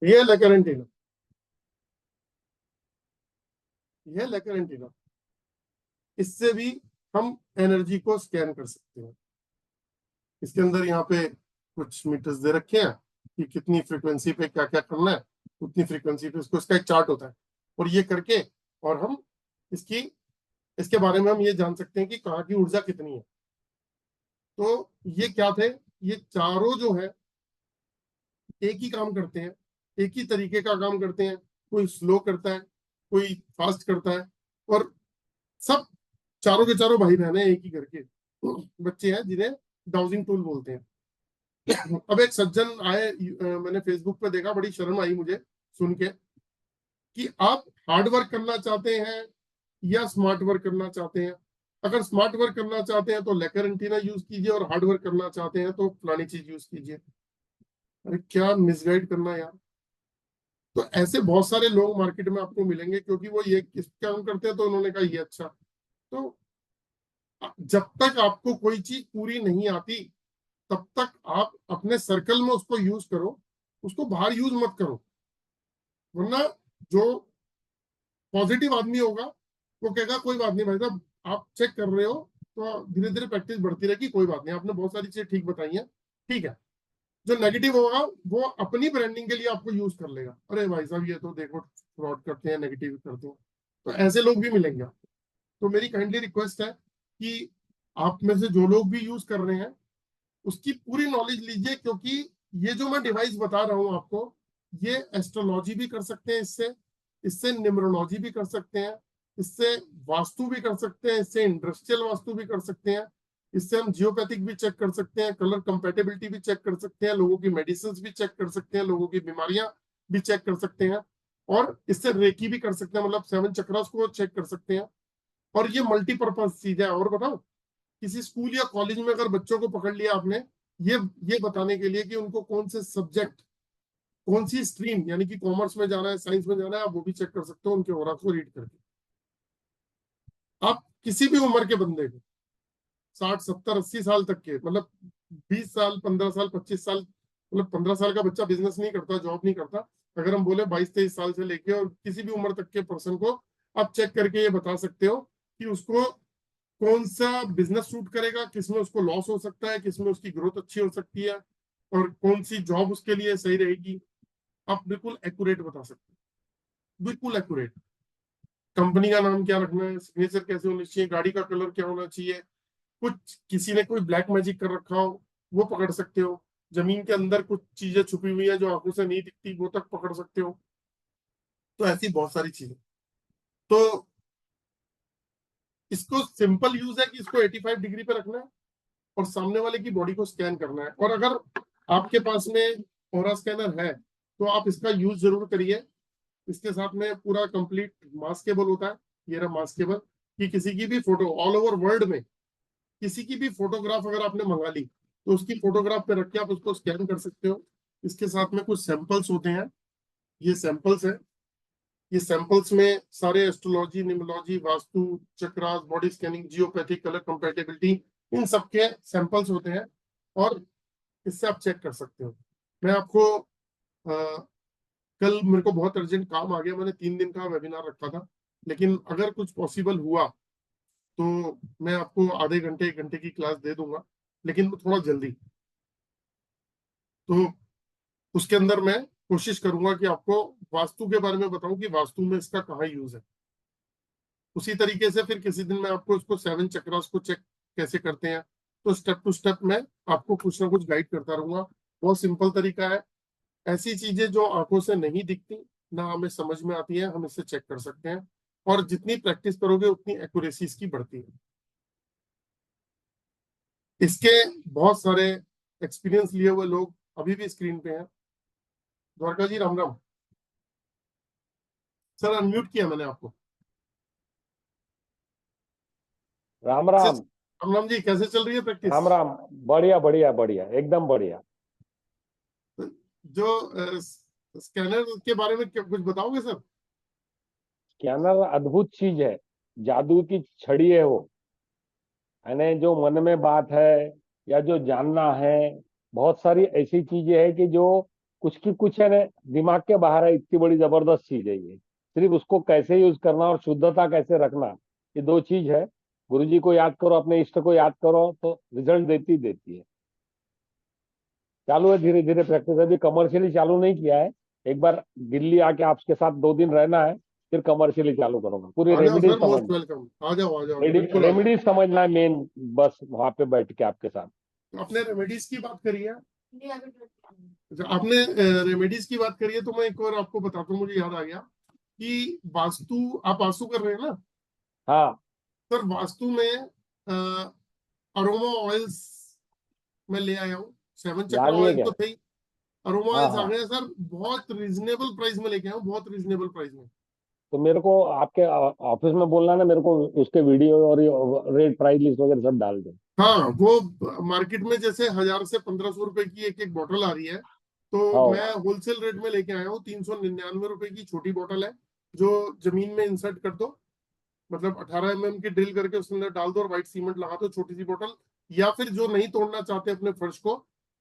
ये लेकर एंटीना, ये लेकर एंटीना, इससे भी हम एनर्जी को स्कैन कर सकते हैं। इसके अंदर यहाँ पे कुछ मीटर्स दे रखे हैं कि कितनी फ्रीक्वेंसी पे क्या क्या करना है, उतनी फ्रीक्वेंसी पे उसको, इसका एक चार्ट होता है। और ये करके और हम इसकी इसके बारे में हम ये जान सकते हैं कि कहाँ की ऊर्जा कितनी है। तो ये क्या थे, ये चारों जो है एक ही काम करते हैं, एक ही तरीके का काम करते हैं। कोई स्लो करता है, कोई फास्ट करता है, और सब चारों के चारों भाई बहन है, एक ही घर के बच्चे हैं जिन्हें डाउजिंग टूल बोलते हैं। अब एक सज्जन आए, मैंने फेसबुक पे देखा, बड़ी शर्म आई मुझे सुन के, कि आप हार्ड वर्क करना चाहते हैं या स्मार्ट वर्क करना चाहते हैं। अगर स्मार्ट वर्क करना चाहते हैं तो लेकर एंटीना यूज कीजिए, और हार्ड वर्क करना चाहते हैं तो फलानी चीज यूज कीजिए। अरे क्या मिसगाइड करना यार। तो ऐसे बहुत सारे लोग मार्केट में आपको मिलेंगे, क्योंकि वो ये किस काम करते हैं तो उन्होंने कहा ये अच्छा। तो जब तक आपको कोई चीज पूरी नहीं आती तब तक आप अपने सर्कल में उसको यूज करो, उसको बाहर यूज मत करो। वरना जो पॉजिटिव आदमी होगा वो कहेगा कोई बात नहीं भाई साहब, आप चेक कर रहे हो तो धीरे धीरे प्रैक्टिस बढ़ती रहेगी, कोई बात नहीं, आपने बहुत सारी चीजें ठीक बताई हैं, ठीक है। जो नेगेटिव होगा वो अपनी ब्रांडिंग के लिए आपको यूज कर लेगा, अरे भाई साहब ये तो देखो फ्रॉड करते हैं, नेगेटिव करते हैं। तो ऐसे लोग भी मिलेंगे। तो मेरी काइंडली रिक्वेस्ट है कि आप में से जो लोग भी यूज कर रहे हैं उसकी पूरी नॉलेज लीजिए, क्योंकि ये जो मैं डिवाइस बता रहा हूं आपको, ये एस्ट्रोलॉजी भी कर सकते हैं, इससे इससे न्यूमरोलॉजी भी कर सकते हैं, इससे वास्तु भी कर सकते हैं, इससे इंडस्ट्रियल वास्तु भी कर सकते हैं, इससे हम जियोपैथिक भी चेक कर सकते हैं, कलर कंपेटेबिलिटी भी चेक कर सकते हैं, लोगों की मेडिसिन भी चेक कर सकते हैं, लोगों की बीमारियां भी चेक कर सकते हैं, और इससे रेकी भी कर सकते हैं, मतलब 7 चक्रास को चेक कर सकते हैं। और ये मल्टीपर्पज चीज है। और बताओ, किसी स्कूल या कॉलेज में अगर बच्चों को पकड़ लिया आपने, ये बताने के लिए कि उनको कौन से सब्जेक्ट, कौन सी स्ट्रीम, यानी कि कॉमर्स में जाना है, साइंस में जाना है, आप वो भी चेक कर सकते हो उनके ऑरा को रीड करके। आप किसी भी उम्र के बंदे को, 60 70 80 साल तक के, मतलब 20 साल 15 साल 25 साल, मतलब 15 साल का बच्चा बिजनेस नहीं करता, जॉब नहीं करता, अगर हम बोले 22 23 साल से लेके और किसी भी उम्र तक के पर्सन को आप चेक करके ये बता सकते हो कि उसको कौन सा बिजनेस सूट करेगा, किसमें उसको लॉस हो सकता है, किसमें उसकी ग्रोथ अच्छी हो सकती है, और कौन सी जॉब उसके लिए सही रहेगी। आप बिल्कुल एक्यूरेट बता सकते हैं, बिल्कुल एक्यूरेट। कंपनी का नाम क्या रखना है, सिग्नेचर कैसे होनी चाहिए, गाड़ी का कलर क्या होना चाहिए, कुछ किसी ने कोई ब्लैक मैजिक कर रखा हो वो पकड़ सकते हो, जमीन के अंदर कुछ चीजें छुपी हुई है जो आंखों से नहीं दिखती वो तक पकड़ सकते हो। तो ऐसी बहुत सारी चीजें। तो इसको सिंपल यूज है कि इसको 85 डिग्री पे रखना है और सामने वाले की बॉडी को स्कैन करना है। और अगर आपके पास में ऑरा स्कैनर है तो आप इसका यूज जरूर करिए। इसके साथ में पूरा कंप्लीट मास्केबल होता है, ये रहा मास्केबल, कि किसी की भी फोटो ऑल ओवर वर्ल्ड में किसी की भी फोटोग्राफ अगर आपने मंगा ली तो उसकी फोटोग्राफ पे रख के आप उसको स्कैन कर सकते हो। इसके साथ में कुछ सैंपल्स होते हैं, ये सैंपल्स है। ये सैंपल्स में सारे astrology, numerology, vastu, chakras, body scanning, geopathy, colour compatibility, इन सब के सैंपल्स होते हैं और इससे आप चेक कर सकते हो। मैं आपको कल मेरे को बहुत अर्जेंट काम आ गया, मैंने 3 दिन का वेबिनार रखा था, लेकिन अगर कुछ पॉसिबल हुआ तो मैं आपको आधे घंटे 1 घंटे की क्लास दे दूंगा, लेकिन थोड़ा जल्दी। तो उसके अंदर मैं कोशिश करूंगा कि आपको वास्तु के बारे में बताऊं कि वास्तु में इसका कहाँ यूज है। उसी तरीके से फिर किसी दिन मैं आपको इसको 7 चक्रास को चेक कैसे करते हैं, तो स्टेप टू स्टेप मैं आपको कुछ ना कुछ गाइड करता रहूंगा। बहुत सिंपल तरीका है। ऐसी चीजें जो आंखों से नहीं दिखती, ना हमें समझ में आती है, हम इससे चेक कर सकते हैं। और जितनी प्रैक्टिस करोगे उतनी एक्यूरेसी इसकी बढ़ती है। इसके बहुत सारे एक्सपीरियंस लिए हुए लोग अभी भी स्क्रीन पे हैं। द्वारका जी राम राम। सर अनम्यूट किया मैंने आपको। राम राम। राम राम जी, कैसे चल रही है प्रैक्टिस? राम राम। बढ़िया बढ़िया बढ़िया, एकदम बढ़िया। जो स्कैनर के बारे में कुछ बताओगे सर? स्कैनर अद्भुत चीज है, जादू की छड़ी है वो। यानी जो मन में बात है या जो जानना है, बहुत सारी ऐसी चीजें हैं कि जो कुछ की कुछ है ना, दिमाग के बाहर है। इतनी बड़ी जबरदस्त चीज है ये। सिर्फ उसको कैसे यूज करना और शुद्धता कैसे रखना, ये 2 चीज है। गुरुजी को याद करो, अपने इष्ट को याद करो, तो रिजल्ट देती देती है। चालू है धीरे धीरे प्रैक्टिस, अभी कमर्शियली चालू नहीं किया है। एक बार दिल्ली आके आपके साथ 2 दिन रहना है, फिर कमर्शियली चालू करूंगा। पूरी आ जाओ रेमेडीज सर, मोस्ट वेलकम। आ जाओ आ जाओ, बिल्कुल आ जाओ। रेमेडीज समझना है मेन, बस वहां पे बैठ के आपके साथ। आपने रेमेडीज की बात करी है, आपने रेमेडीज की बात करी है, तो मैं एक और आपको बताता हूँ, मुझे याद आ गया कि वास्तु, आप वास्तु कर रहे हैं ना हाँ, सर? वास्तु में अरोमा ऑयल्स मैं ले आया हूँ। 7 चक्र डाल लिए ऑयल क्या? तो थे, अरोमा हाँ ऑयल्स आ हाँ, गए सर। बहुत रिजनेबल प्राइस में लेके आया हूँ, बहुत रिजनेबल प्राइस में। तो मेरे को आपके ऑफिस में बोलना ना, मेरे को उसके वीडियो और रेट प्राइस लिस्ट वगैरह सब डाल दो। हाँ, वो मार्केट में जैसे 1000 से 1500 रुपए की एक एक बोतल आ रही है, तो हाँ, मैं होलसेल रेट में लेके आया हूँ। 399 रुपए की छोटी बोतल है, जो जमीन में इंसर्ट कर दो, मतलब 18 mm की ड्रिल करके उसके अंदर डाल दो और व्हाइट सीमेंट लगा दो, छोटी सी बोतल। या फिर जो नहीं तोड़ना चाहते अपने फर्श को,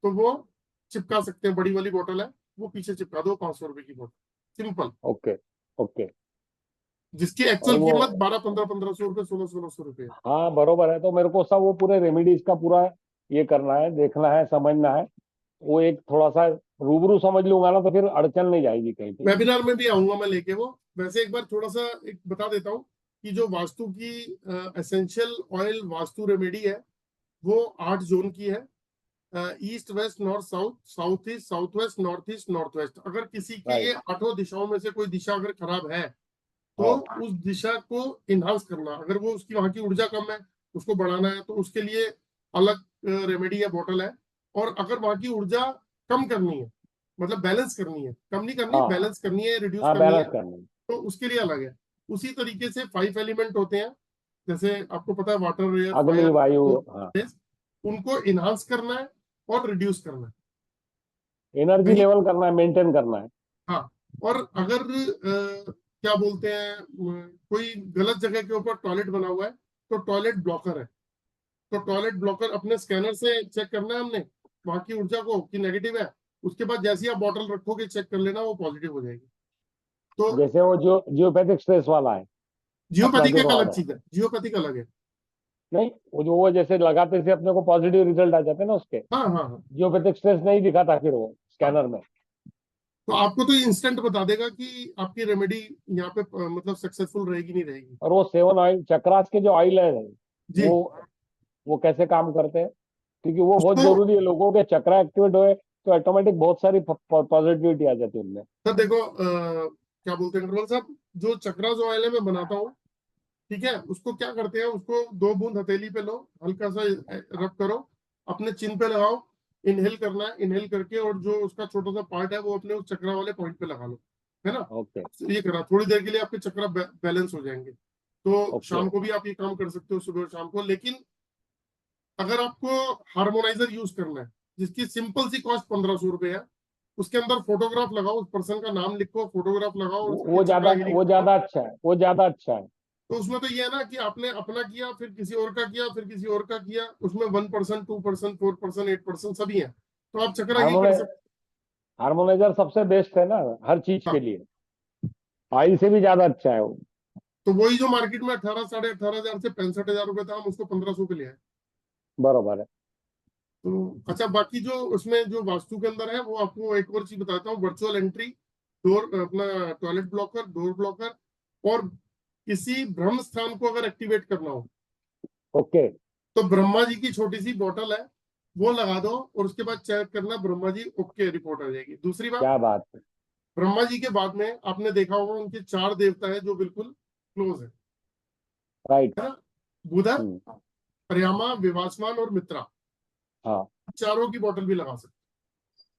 तो वो चिपका सकते हैं, बड़ी वाली बोतल है, वो पीछे चिपका दो, 500 रुपए की बोतल, सिंपल। Okay okay. जिसकी और एक्चुअल वो, कीमत 1200-1500 रुपए, 1600 रुपए है। हाँ बरोबर है। तो मेरे को सब वो पूरे रेमेडीज का पूरा ये करना है, देखना है, समझना है। वो एक थोड़ा सा रूबरू समझ लूंगा ना, तो फिर अड़चन नहीं जाएगी कहीं पे। वेबिनार में भी आऊंगा मैं लेके वो। वैसे एक बार थोड़ा सा एक बता देता हूँ कि जो वास्तु की एसेंशियल ऑयल वास्तु रेमेडी है, वो 8 जोन की है। East west north south, south east south west, north east north west. अगर किसी की ये राइट। 8 दिशाओं में से कोई दिशा अगर खराब है, तो हाँ उस दिशा को इनहांस करना, अगर वो उसकी वहां की ऊर्जा कम है, उसको बढ़ाना है, तो उसके लिए अलग रेमेडी है, बोतल है। और अगर वहां की ऊर्जा कम करनी है, मतलब बैलेंस करनी है, कम नहीं करनी, हाँ बैलेंस करनी है, रिड्यूस हाँ, करनी है, बैलेंस करना है। तो उसके लिए अलग है। उसी तरीके से 5 एलिमेंट होते हैं, जैसे आपको पता है, वाटर, एयर, अग्नि फायर, वायु। हाँ, उनको इनहांस करना है और रिड्यूस करना है एनर्जी कहीं। लेवल करना है, मेंटेन करना है। हाँ, और अगर क्या बोलते हैं, कोई गलत जगह के ऊपर टॉयलेट बना हुआ है, तो टॉयलेट ब्लॉकर है, तो टॉयलेट ब्लॉकर अपने स्कैनर से चेक करना है हमने, वहां की ऊर्जा को कि नेगेटिव है। उसके बाद जैसे ही आप बॉटल रखोगे, चेक कर लेना, वो पॉजिटिव हो जाएगी। तो जैसे वो जो जियोपैथिक स्ट्रेस वाला है अपना जियोपैथी जो का एक रॉड अलग है। चीज है, जियोपैथी का अलग है। नहीं, वो जैसे लगाते से अपने को पॉजिटिव रिजल्ट आ जाते हैं ना उसके। हाँ हाँ हाँ जियोपैथिक स्ट्रेस नहीं दिखा था फिर वो हाँ। स्कैनर में। तो आपको तो इंस्टेंट बता देगा कि आपकी रेमेडी यहाँ पे मतलब सक्सेसफुल रहेगी नहीं रहेगी। और वो 7 ऑयल चक्रास के जो ऑयल है, जी, वो वो कैसे काम करते हैं, क्योंकि वो बहुत उसको जरूरी है। लोगों के चक्रा एक्टिवेट हुए तो ऑटोमेटिक बहुत सारी पॉजिटिविटी आ जाती है उनमें। सर देखो, क्या बोलते हैं इंटरवल साहब, जो चक्रा जो ऑयल है मैं बनाता हूँ, ठीक है, उसको क्या करते हैं, उसको 2 बूंद हथेली पे लो, हल्का सा रब करो, अपने चिन पे लगाओ, इनहेल करना है, इनहेल करके और जो उसका छोटा सा पार्ट है वो अपने उस चक्रा वाले पॉइंट पे लगा लो, है ना। ओके ये करा, थोड़ी देर के लिए आपके चक्रा बैलेंस हो जाएंगे। तो ओके शाम को भी आप ये काम कर सकते हो, सुबह और शाम को। लेकिन अगर आपको हार्मोनाइजर यूज करना है जिसकी सिंपल सी कॉस्ट 1500 रुपए है, उसके अंदर फोटोग्राफ लगाओ, उस पर्सन का नाम लिखो, फोटोग्राफ लगाओ और वो उसके चक्रा हीलिंग वो कराओ। ज्यादा अच्छा है, वो ज्यादा अच्छा है। तो उसमें तो ये है ना कि आपने अपना किया, फिर किसी और का किया, फिर किसी और का किया, उसमें 1%, 2%, 4%, 8% सभी है, तो आप चक्रा हील कर हार्मोनाइज सकते हार्मोनाइजर सबसे बेस्ट है ना हर चीज हो। के लिए, ऑयल से भी ज्यादा अच्छा है वो। तो वही जो मार्केट में 18, 18,500 से 65,000 रुपए था, हम उसको 1500 पे ले आए। बरोबर है। तो अच्छा, बाकी जो उसमें जो वास्तु के अंदर है वो आपको एक और चीज बताता हूँ। वर्चुअल एंट्री, डोर, अपना टॉयलेट ब्लॉकर, डोर ब्लॉकर, और किसी ब्रह्म स्थान को अगर एक्टिवेट करना हो ओके तो ब्रह्मा जी की छोटी सी बोतल है, वो लगा दो और उसके बाद चेक करना, ब्रह्मा जी ओके रिपोर्ट आ जाएगी। दूसरी बात, क्या बात है। ब्रह्मा जी के बाद में आपने देखा होगा उनके 4 देवता है जो बिल्कुल क्लोज है राइट। ना, बुध, हम्म। प्रयामा, विवासमान और मित्रा। हाँ चारों की बोतल भी लगा सकते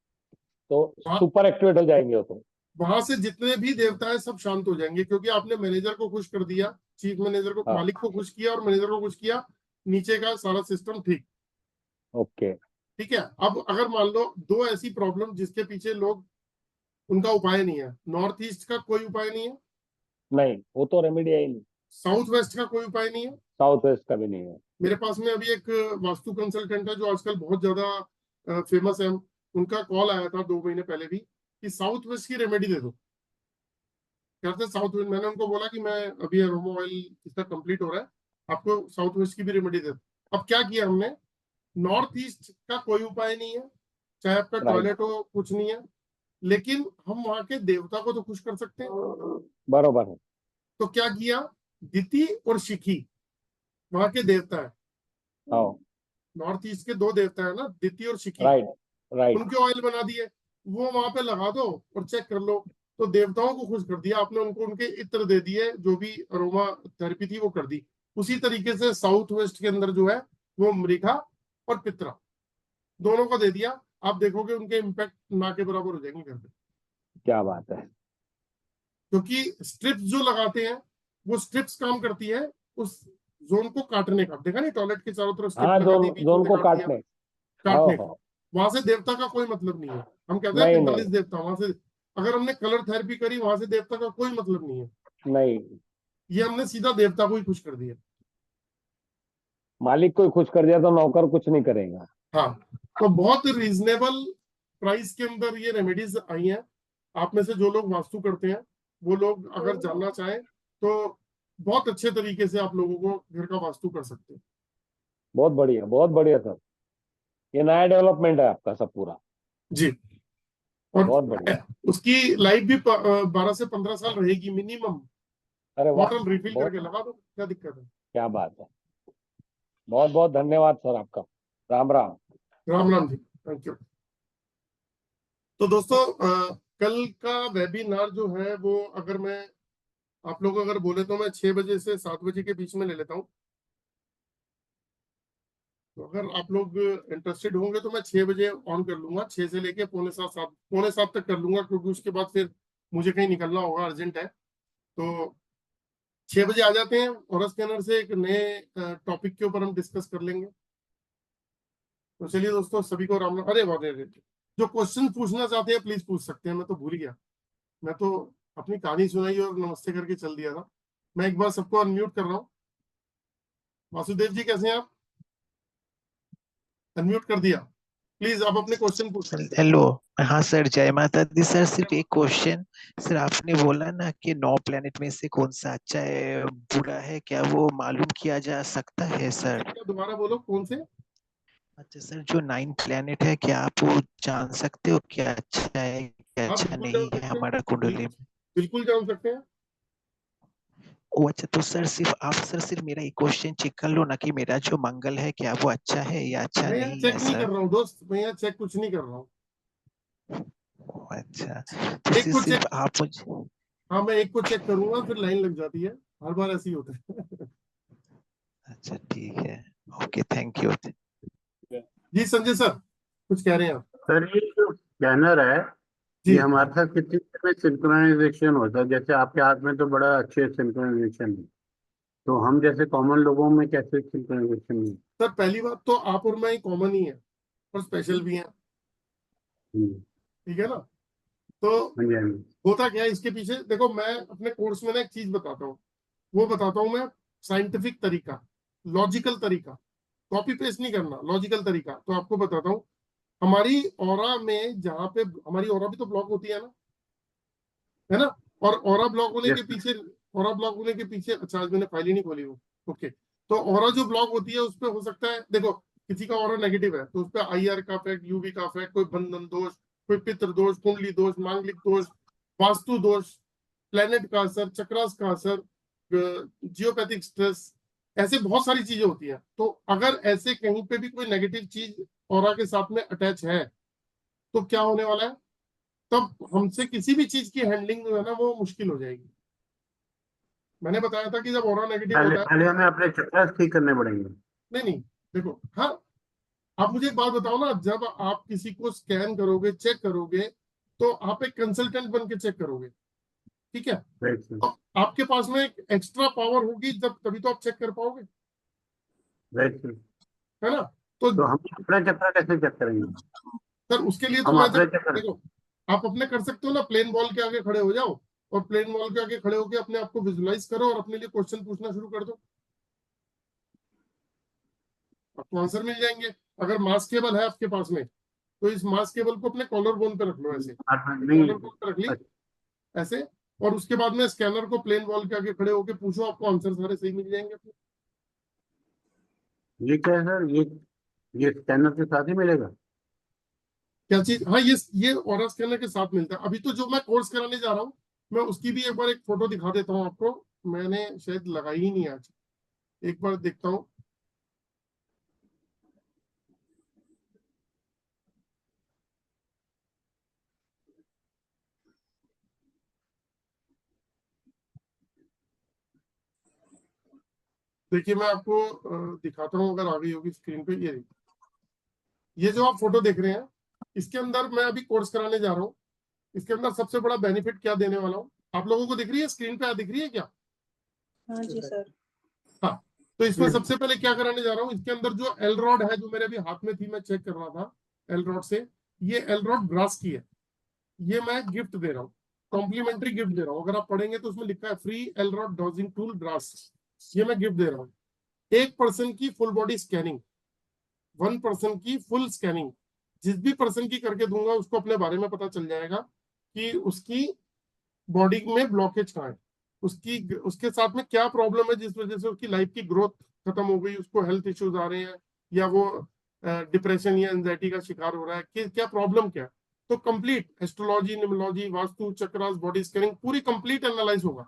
तो हैं। सुपर एक्टिवेट हो जाएंगे वो तो। वहां से जितने भी देवता है सब शांत हो जाएंगे, क्योंकि आपने मैनेजर को खुश कर दिया, चीफ मैनेजर को, हाँ मालिक को खुश किया और मैनेजर को खुश किया, नीचे का सारा सिस्टम ठीक। ओके। ठीक है। अब अगर मान लो दो ऐसी प्रॉब्लम जिसके पीछे लोग, उनका उपाय नहीं है, नॉर्थ ईस्ट का कोई उपाय नहीं है, नहीं वो तो रेमेडी है ही नहीं। साउथ वेस्ट का कोई उपाय नहीं है। साउथ वेस्ट का भी नहीं है। मेरे पास में अभी एक वास्तु कंसल्टेंट है जो आजकल बहुत ज्यादा फेमस है, उनका कॉल आया था 2 महीने पहले भी कि साउथ वेस्ट की रेमेडी दे दो। कहते हैं साउथ वेस्ट, मैंने उनको बोला कि मैं अभी अरोमा ऑयल इसका कंप्लीट हो रहा है, आपको साउथ वेस्ट की भी रेमेडी दे दो। अब क्या किया हमने, नॉर्थ ईस्ट का कोई उपाय नहीं है, चाहे आपका राइट टॉयलेट हो, कुछ नहीं है, लेकिन हम वहां के देवता को तो खुश कर सकते हैं। बरोबर है। तो क्या किया, दिति और शिखी वहां के देवता है, हाँ नॉर्थ ईस्ट के 2 देवता है ना, दिति और शिखी, राइट राइट। उनके ऑयल बना दिए, वो वहां पे लगा दो और चेक कर लो। तो देवताओं को खुश कर दिया आपने, उनको उनके इत्र दे दिए, जो भी अरोमा थेरेपी थी वो कर दी। उसी तरीके से साउथ वेस्ट के अंदर जो है वो मृगा और पित्रा दोनों को दे दिया। आप देखोगे उनके इम्पैक्ट ना के बराबर हो जाएंगे घर पे, क्या बात है। क्योंकि स्ट्रिप्स जो लगाते हैं वो स्ट्रिप्स काम करती है उस जोन को काटने का। देखा नहीं, टॉयलेट के चारों तरफ स्ट्रिप हाँ लगा दी, जोन बीच में जोन से को काट दिया, काटने। हाँ काटने का। हाँ। वहां से देवता का कोई मतलब नहीं है। हम कहते हैं नहीं 45 नहीं देवता वहां से, अगर हमने कलर थेरेपी करी वहां से देवता का कोई मतलब नहीं है, नहीं। ये हमने सीधा देवता को ही खुश कर दिया। मालिक को ही खुश कर दिया तो नौकर कुछ नहीं करेगा। हाँ, तो बहुत रीजनेबल प्राइस के अंदर ये रेमेडीज आई हैं। आप में से जो लोग वास्तु करते हैं वो लोग अगर जानना चाहें तो बहुत अच्छे तरीके से आप लोगों को घर का वास्तु कर सकते हैं। बहुत बढ़िया सर। ये नया डेवलपमेंट है आपका सब पूरा। जी। और बहुत बढ़िया। उसकी लाइफ भी 12 से 15 साल रहेगी मिनिमम। अरे वाह। बॉटल रिफिल बहुत। करके लगा दो, क्या दिक्कत है। क्या बात है। बहुत बहुत धन्यवाद सर आपका। राम राम। राम राम जी, थैंक यू। तो दोस्तों कल का वेबिनार जो है वो, अगर मैं आप लोग अगर बोले तो मैं 6 बजे से 7 बजे के बीच में ले लेता हूँ। तो अगर आप लोग इंटरेस्टेड होंगे तो मैं 6 बजे ऑन कर लूंगा, 6 से लेके पौने 7 तक कर लूंगा, क्योंकि उसके बाद फिर मुझे कहीं निकलना होगा, अर्जेंट है। तो 6 बजे आ जाते हैं और स्कैनर से एक नए टॉपिक के ऊपर हम डिस्कस कर लेंगे। तो चलिए दोस्तों, सभी को राम राम। अरे वाह, जो क्वेश्चन पूछना चाहते हैं प्लीज पूछ सकते हैं, मैं तो भूल गया। मैं तो अपनी कहानी सुनाई और नमस्ते करके चल दिया था। मैं एक बार सबको अनम्यूट कर रहा हूँ। वासुदेव जी कैसे हैं आप? अनम्यूट कर दिया, प्लीज आप अपने क्वेश्चन पूछ सकते हैं। हेलो। हाँ सर, जय माता दी। सर सिर्फ एक क्वेश्चन। सर आपने बोला ना कि 9 प्लेनेट में से कौन सा अच्छा है बुरा है, क्या वो मालूम किया जा सकता है सर? क्या दोबारा बोलो, कौन से? अच्छा सर, जो 9 प्लेनेट है, क्या आप वो जान सकते हो क्या अच्छा है क्या आप अच्छा बिल्कुल नहीं जान है सकते हैं, हमारा कुंडली में? बिल्कुल जान सकते हैं। ओ अच्छा, तो सर सिर्फ आप सर सिर्फ मेरा एक क्वेश्चन चेक कर लो ना कि मेरा जो मंगल है क्या वो अच्छा है या अच्छा मैं यहाँ नहीं है चेक नहीं कर सर? रहा हूँ दोस्त, मैं यहाँ चेक कुछ नहीं कर रहा हूँ। ओ, अच्छा, तो एक को चेक, सिर्फ आप मुझे। हाँ मैं एक को चेक करूंगा फिर लाइन लग जाती है, हर बार ऐसे ही होता है। अच्छा ठीक है। Okay, thank you. जी संजय सर। कुछ कह रहे हैं आप? सर ये जो स्कैनर है जी ये हमारे साथ कितनी देर में सिंक्रोनाइजेशन होता है? जैसे आपके हाथ में तो बड़ा अच्छे सिंक्रोनाइजेशन है, तो हम जैसे कॉमन लोगों में कैसे सिंक्रोनाइजेशन है? सर, पहली बात तो आप और मैं कॉमन ही है और स्पेशल भी है, हम्म, ठीक है ना? तो हाँ जी हाँ जी। होता क्या है इसके पीछे, देखो मैं अपने कोर्स में ना एक चीज बताता हूँ, वो बताता हूँ मैं, साइंटिफिक तरीका, लॉजिकल तरीका, कॉपी पेस्ट नहीं करना, लॉजिकल तरीका। तो आपको बताता हूँ, हमारी ऑरा में, जहाँ पे हमारी ऑरा भी तो ब्लॉक होती है ना? और ऑरा ब्लॉक होने के यस पीछे, ऑरा ब्लॉक होने के पीछे, अच्छा आज मैंने फाइल ही नहीं खोली वो, ओके। तो ऑरा जो ब्लॉक होती है उस पे हो सकता है, देखो किसी का ऑरा नेगेटिव है तो उस पे आईआर का इफेक्ट, यूवी का इफेक्ट, कोई बंधन दोष, कोई पितृ दोष, कुंडली दोष, मांगलिक दोष, वास्तु दोष, प्लेनेट का असर, चक्रास का असर, जियोपैथिक स्ट्रेस, ऐसे बहुत सारी चीजें होती हैं। तो अगर ऐसे कहीं पे भी कोई नेगेटिव चीज ऑरा के साथ में अटैच है तो क्या होने वाला है, तब हमसे किसी भी चीज की हैंडलिंग जो है ना वो मुश्किल हो जाएगी। मैंने बताया था कि जब ऑरा नेगेटिव पहले होता है, पहले हमें अपने चक्कर ठीक करने पड़ेंगे। नहीं नहीं, देखो, हाँ, आप मुझे एक बात बताओ ना, जब आप किसी को स्कैन करोगे, चेक करोगे, तो आप एक कंसल्टेंट बन के चेक करोगे, ठीक है? Right sir. तो आपके पास में एक एक्स्ट्रा पावर होगी, जब तभी तो आप चेक कर पाओगे, राइट सर। है ना? तो तो हम अपना चक्कर कैसे चेक करेंगे? सर उसके लिए तो हम मैं, अपने जब चक्कर। देखो, आप अपने कर सकते हो ना, प्लेन बॉल के आगे खड़े हो जाओ और प्लेन बॉल के आगे खड़े होकर अपने आप को विजुलाइज करो और अपने लिए क्वेश्चन पूछना शुरू कर दो, आपको आंसर मिल जाएंगे। अगर मास केबल है आपके पास में तो इस मास केबल को अपने कॉलर बोन पे रख लो, ऐसे नहीं। कॉलर बोन पे रख ली, ऐसे, और उसके बाद में स्कैनर को प्लेन वॉल के आगे खड़े होके पूछो, आपको आंसर सारे सही मिल जाएंगे अपने। ये क्या है सर? ये स्कैनर के साथ ही मिलेगा? क्या चीज? हाँ, ये ऑरा स्कैनर के साथ मिलता है। अभी तो जो मैं कोर्स कराने जा रहा हूँ, मैं उसकी भी एक बार एक फोटो दिखा देता हूँ आपको, मैंने शायद लगाई ही नहीं आज, एक बार देखता हूँ। देखिए मैं आपको दिखाता हूँ, अगर आ गई होगी स्क्रीन पे। ये जो आप फोटो देख रहे हैं, इसके अंदर मैं अभी कोर्स कराने जा रहा हूँ। इसके अंदर सबसे बड़ा बेनिफिट क्या देने वाला हूँ, आप लोगों को दिख रही है स्क्रीन पे, दिख रही है क्या? हाँ जी सर। हाँ, तो इसमें सबसे पहले क्या कराने जा रहा हूँ, इसके अंदर जो एल रॉड है, जो मेरे अभी हाथ में थी, मैं चेक कर रहा था एल रॉड से, ये एल रॉड ब्रास की है, ये मैं गिफ्ट दे रहा हूँ, कॉम्प्लीमेंट्री गिफ्ट दे रहा हूँ। अगर आप पढ़ेंगे तो उसमें लिखा है free L rod dowsing tool brass, ये मैं गिफ्ट दे रहा हूँ। 1% की फुल बॉडी स्कैनिंग, 1% की फुल स्कैनिंग, जिस भी पर्सन की करके दूंगा उसको अपने बारे में पता चल जाएगा कि उसकी बॉडी में ब्लॉकेज कहाँ है, उसकी उसके साथ में क्या प्रॉब्लम है जिस वजह से उसकी लाइफ की ग्रोथ खत्म हो गई, उसको हेल्थ इश्यूज आ रहे हैं, या वो डिप्रेशन या एंजाइटी का शिकार हो रहा है, कि क्या प्रॉब्लम क्या है। तो complete astrology, numerology, vastu, chakras, body scanning, पूरी कंप्लीट एनालाइज होगा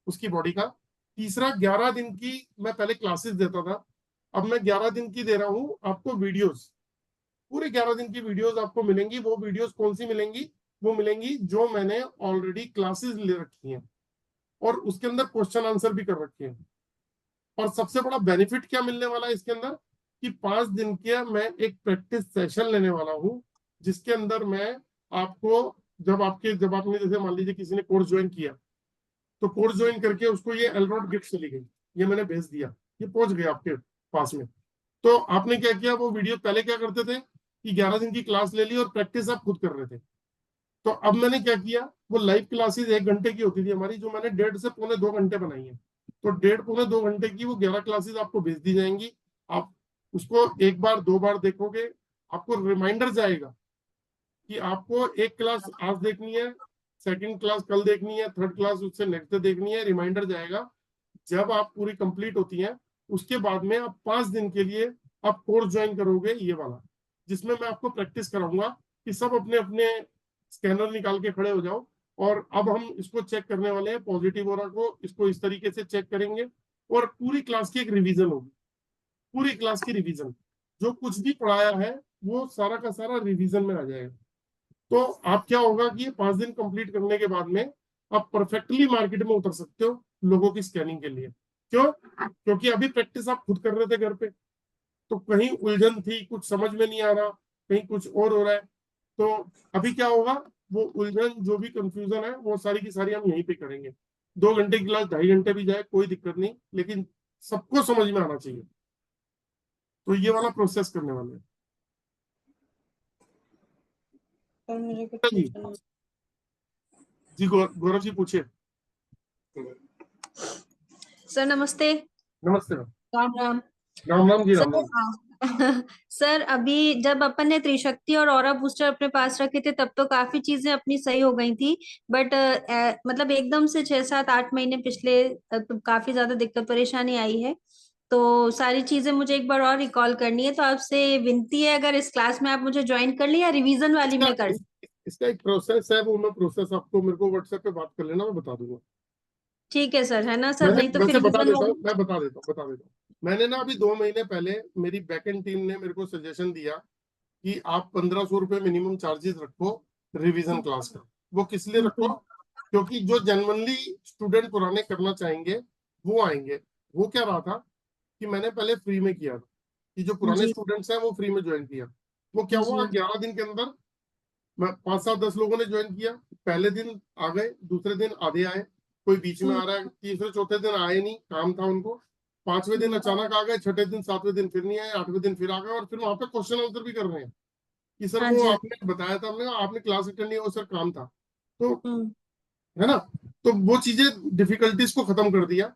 उसकी बॉडी का। तीसरा, 11 दिन की मैं पहले क्लासेस देता था, अब मैं 11 दिन की दे रहा हूँ आपको वीडियोस, पूरे 11 दिन की वीडियोस आपको मिलेंगी। वो वीडियोस कौन सी मिलेंगी? वो मिलेंगी जो मैंने ऑलरेडी क्लासेस ले रखी हैं और उसके अंदर क्वेश्चन आंसर भी कर रखे हैं। और सबसे बड़ा बेनिफिट क्या मिलने वाला है इसके अंदर, कि 5 दिन के मैं एक प्रैक्टिस सेशन लेने वाला हूँ, जिसके अंदर मैं आपको, जब आपने जैसे मान लीजिए किसी ने कोर्स ज्वाइन किया, तो कोर्स ज्वाइन करके उसको ये एलरॉड गिफ्ट चली गई, ये मैंने भेज दिया, ये पहुंच गया आपके पास में। तो आपने क्या किया, वो वीडियो पहले क्या करते थे कि 11 दिन की क्लास ले ली और प्रैक्टिस आप खुद कर रहे थे। तो अब मैंने क्या किया, वो लाइव क्लासेस 1 घंटे की होती थी हमारी, जो मैंने 1.5 से पौने 2 घंटे बनाई है। तो 1.5 पौने 2 घंटे की वो 11 क्लासेस आपको भेज दी जाएंगी। आप उसको एक बार, 2 बार देखोगे, आपको रिमाइंडर जाएगा कि आपको एक क्लास आज देखनी है, सेकंड क्लास कल देखनी है, थर्ड क्लास उससे नेक्स्ट डे देखनी है, रिमाइंडर जाएगा। जब आप पूरी कंप्लीट होती है, उसके बाद में आप 5 दिन के लिए आप कोर्स ज्वाइन करोगे, ये वाला, जिसमें मैं आपको प्रैक्टिस कराऊंगा कि सब अपने अपने स्कैनर निकाल के खड़े हो जाओ। और अब हम इसको चेक करने वाले हैं, पॉजिटिव ऑरा को इसको इस तरीके से चेक करेंगे, और पूरी क्लास की एक रिवीजन होगी, पूरी क्लास की रिवीजन, जो कुछ भी पढ़ाया है वो सारा का सारा रिवीजन में आ जाएगा। तो आप क्या होगा कि 5 दिन कंप्लीट करने के बाद में आप परफेक्टली मार्केट में उतर सकते हो लोगों की स्कैनिंग के लिए। क्यों? क्योंकि अभी प्रैक्टिस आप खुद कर रहे थे घर पे, तो कहीं उलझन थी, कुछ समझ में नहीं आ रहा, कहीं कुछ और हो रहा है। तो अभी क्या होगा, वो उलझन जो भी कंफ्यूजन है वो सारी की सारी हम यहीं पे करेंगे। 2 घंटे की क्लास 2.5 घंटे भी जाए कोई दिक्कत नहीं, लेकिन सबको समझ में आना चाहिए। तो ये वाला प्रोसेस करने वाले हैं। सर मुझे कुछ जी पूछना है। जी गौरव जी पूछिए। सर नमस्ते। नमस्ते ma'am. Ram Ram. Ram Ram ji, Ram sir Ram. Sir अभी जब अपन ने त्रिशक्ति और ऑरा बूस्टर अपने पास रखे थे तब तो काफी चीजें अपनी सही हो गई थी, बट मतलब एकदम से 6 7 8 महीने पिछले तो काफी ज्यादा दिक्कत परेशानी आई है। तो सारी चीजें मुझे एक बार और रिकॉल करनी है, तो आपसे विनती है अगर इस क्लास में आप मुझे ज्वाइन कर लें या रिवीजन वाली में कर। इसका एक प्रोसेस है, वो मैं प्रोसेस आपको मेरे को व्हाट्सएप पे बात कर लेना, मैं बता दूंगा। ठीक है सर, है ना सर? मैंने नहीं तो फिर वैसे बता रिवीजन देता हूँ, वाली। मैं बता देता हूँ। मैंने ना अभी 2 महीने पहले मेरी बैकएंड टीम ने मेरे को सजेशन दिया कि आप 1500 रुपये मिनिमम चार्जेस रखो रिवीजन क्लास का। वो किस लिए रखो? क्योंकि जो जेन्युइनली स्टूडेंट पुराने करना चाहेंगे वो आएंगे। वो क्या रहा था कि मैंने पहले फ्री में किया था, कि जो पुराने जी स्टूडेंट्स हैं वो फ्री में ज्वाइन किया। वो क्या हुआ, जी 11 दिन के अंदर 5 7 10 लोगों ने ज्वाइन किया। पहले दिन आ गए, दूसरे दिन आधे आए, कोई बीच में आ रहा है, तीसरे चौथे दिन आए नहीं, काम था उनको। 5वें दिन अचानक आ गए, छठे दिन 7वें दिन फिर नहीं आए, 8वें दिन फिर आ गए, और फिर वहां पे क्वेश्चन आंसर भी कर रहे हैं कि सर हाँ वो जी। आपने बताया था, हमने आपने क्लास अटेंड नहीं, वो सर काम था। तो हम्म। है ना, तो वो चीजें डिफिकल्टीज को खत्म कर दिया।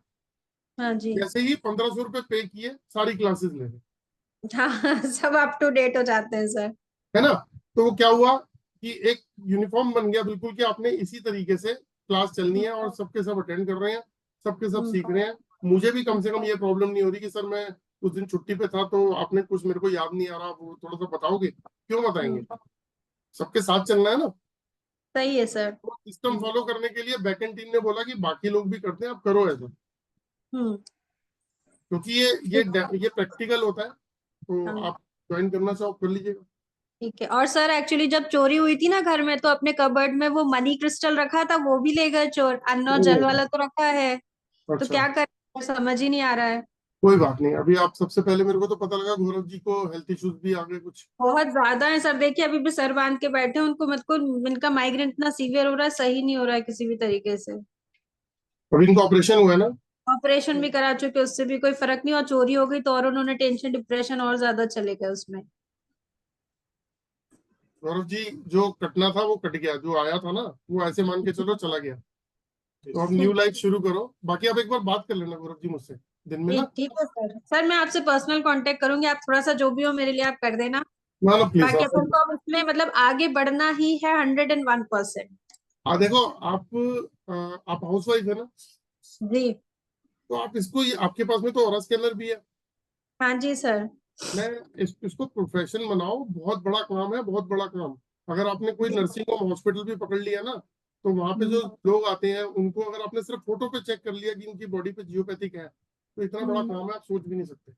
हाँ जी। जैसे ही 1500 रुपये पे किए, सारी क्लासेस ले ली। हाँ सब अप टू डेट हो जाते हैं सर। है ना, तो वो क्या हुआ कि एक यूनिफॉर्म बन गया बिल्कुल, कि आपने इसी तरीके से क्लास चलनी है, और सबके सब अटेंड कर रहे हैं, सबके सब सीख रहे हैं। मुझे भी कम से कम ये प्रॉब्लम नहीं हो रही कि सर मैं उस दिन छुट्टी पे था तो आपने कुछ मेरे को याद नहीं आ रहा, वो थोड़ा सा बताओगे? क्यों बताएंगे, सबके साथ चलना है ना। सही है सर। तो सिस्टम फॉलो करने के लिए बैकएंड टीम ने बोला कि बाकी लोग भी करते हैं, आप करो ऐसा, हम्म। क्योंकि ये प्रैक्टिकल होता है। तो हाँ, आप ज्वाइन करना चाहो कर लीजिएगा। ठीक है। और सर एक्चुअली जब चोरी हुई थी ना घर में, तो अपने कबर्ड में वो मनी क्रिस्टल रखा था, वो भी ले गए चोर। अन्न और जल वाला तो रखा है, तो अच्छा, क्या करें समझ ही नहीं आ रहा है। कोई बात नहीं। अभी आप सबसे पहले, मेरे को तो पता लगा गौरव जी को हेल्थ इश्यूज भी आ गए कुछ। बहुत ज्यादा है सर, देखिए अभी भी सर बांध के बैठे हैं उनको, मतलब इनका माइग्रेन इतना सीवियर हो रहा है, सही नहीं हो रहा है किसी भी तरीके से। अभी इनका ऑपरेशन हुआ है ना? ऑपरेशन भी करा चुके, उससे भी कोई फर्क नहीं, और चोरी हो गई तो और उन्होंने टेंशन डिप्रेशन और ज्यादा चले गए उसमें। गौरव जी, जो कटना था वो कट गया, जो आया था ना वो ऐसे मान के चलो चला गया। तो अब न्यू ठीक लाइफ शुरू करो। बाकी आप एक बार बात कर लेना गौरव जी मुझसे दिन में ना। ठीक ठीक है सर। सर मैं आपसे पर्सनल कांटेक्ट करूंगी, आप थोड़ा सा जो भी हो मेरे लिए आप कर देना। ना ना प्लीज बाकी आप। अपन को अब इसमें मतलब आगे बढ़ना ही है 101%। देखो आप हाउस वाइफ है ना, जी। तो आप इसको, ये आपके पास में तो ऑरा स्कैनर भी है। हाँ जी सर। मैं इसको प्रोफेशन बनाओ, बहुत बड़ा काम है, बहुत बड़ा काम। अगर आपने कोई नर्सिंग होम हॉस्पिटल भी पकड़ लिया ना, तो वहां पे जो लोग आते हैं उनको अगर आपने सिर्फ फोटो पे चेक कर लिया कि इनकी बॉडी पे जियोपैथिक है, तो इतना बड़ा काम है, आप सोच भी नहीं सकते।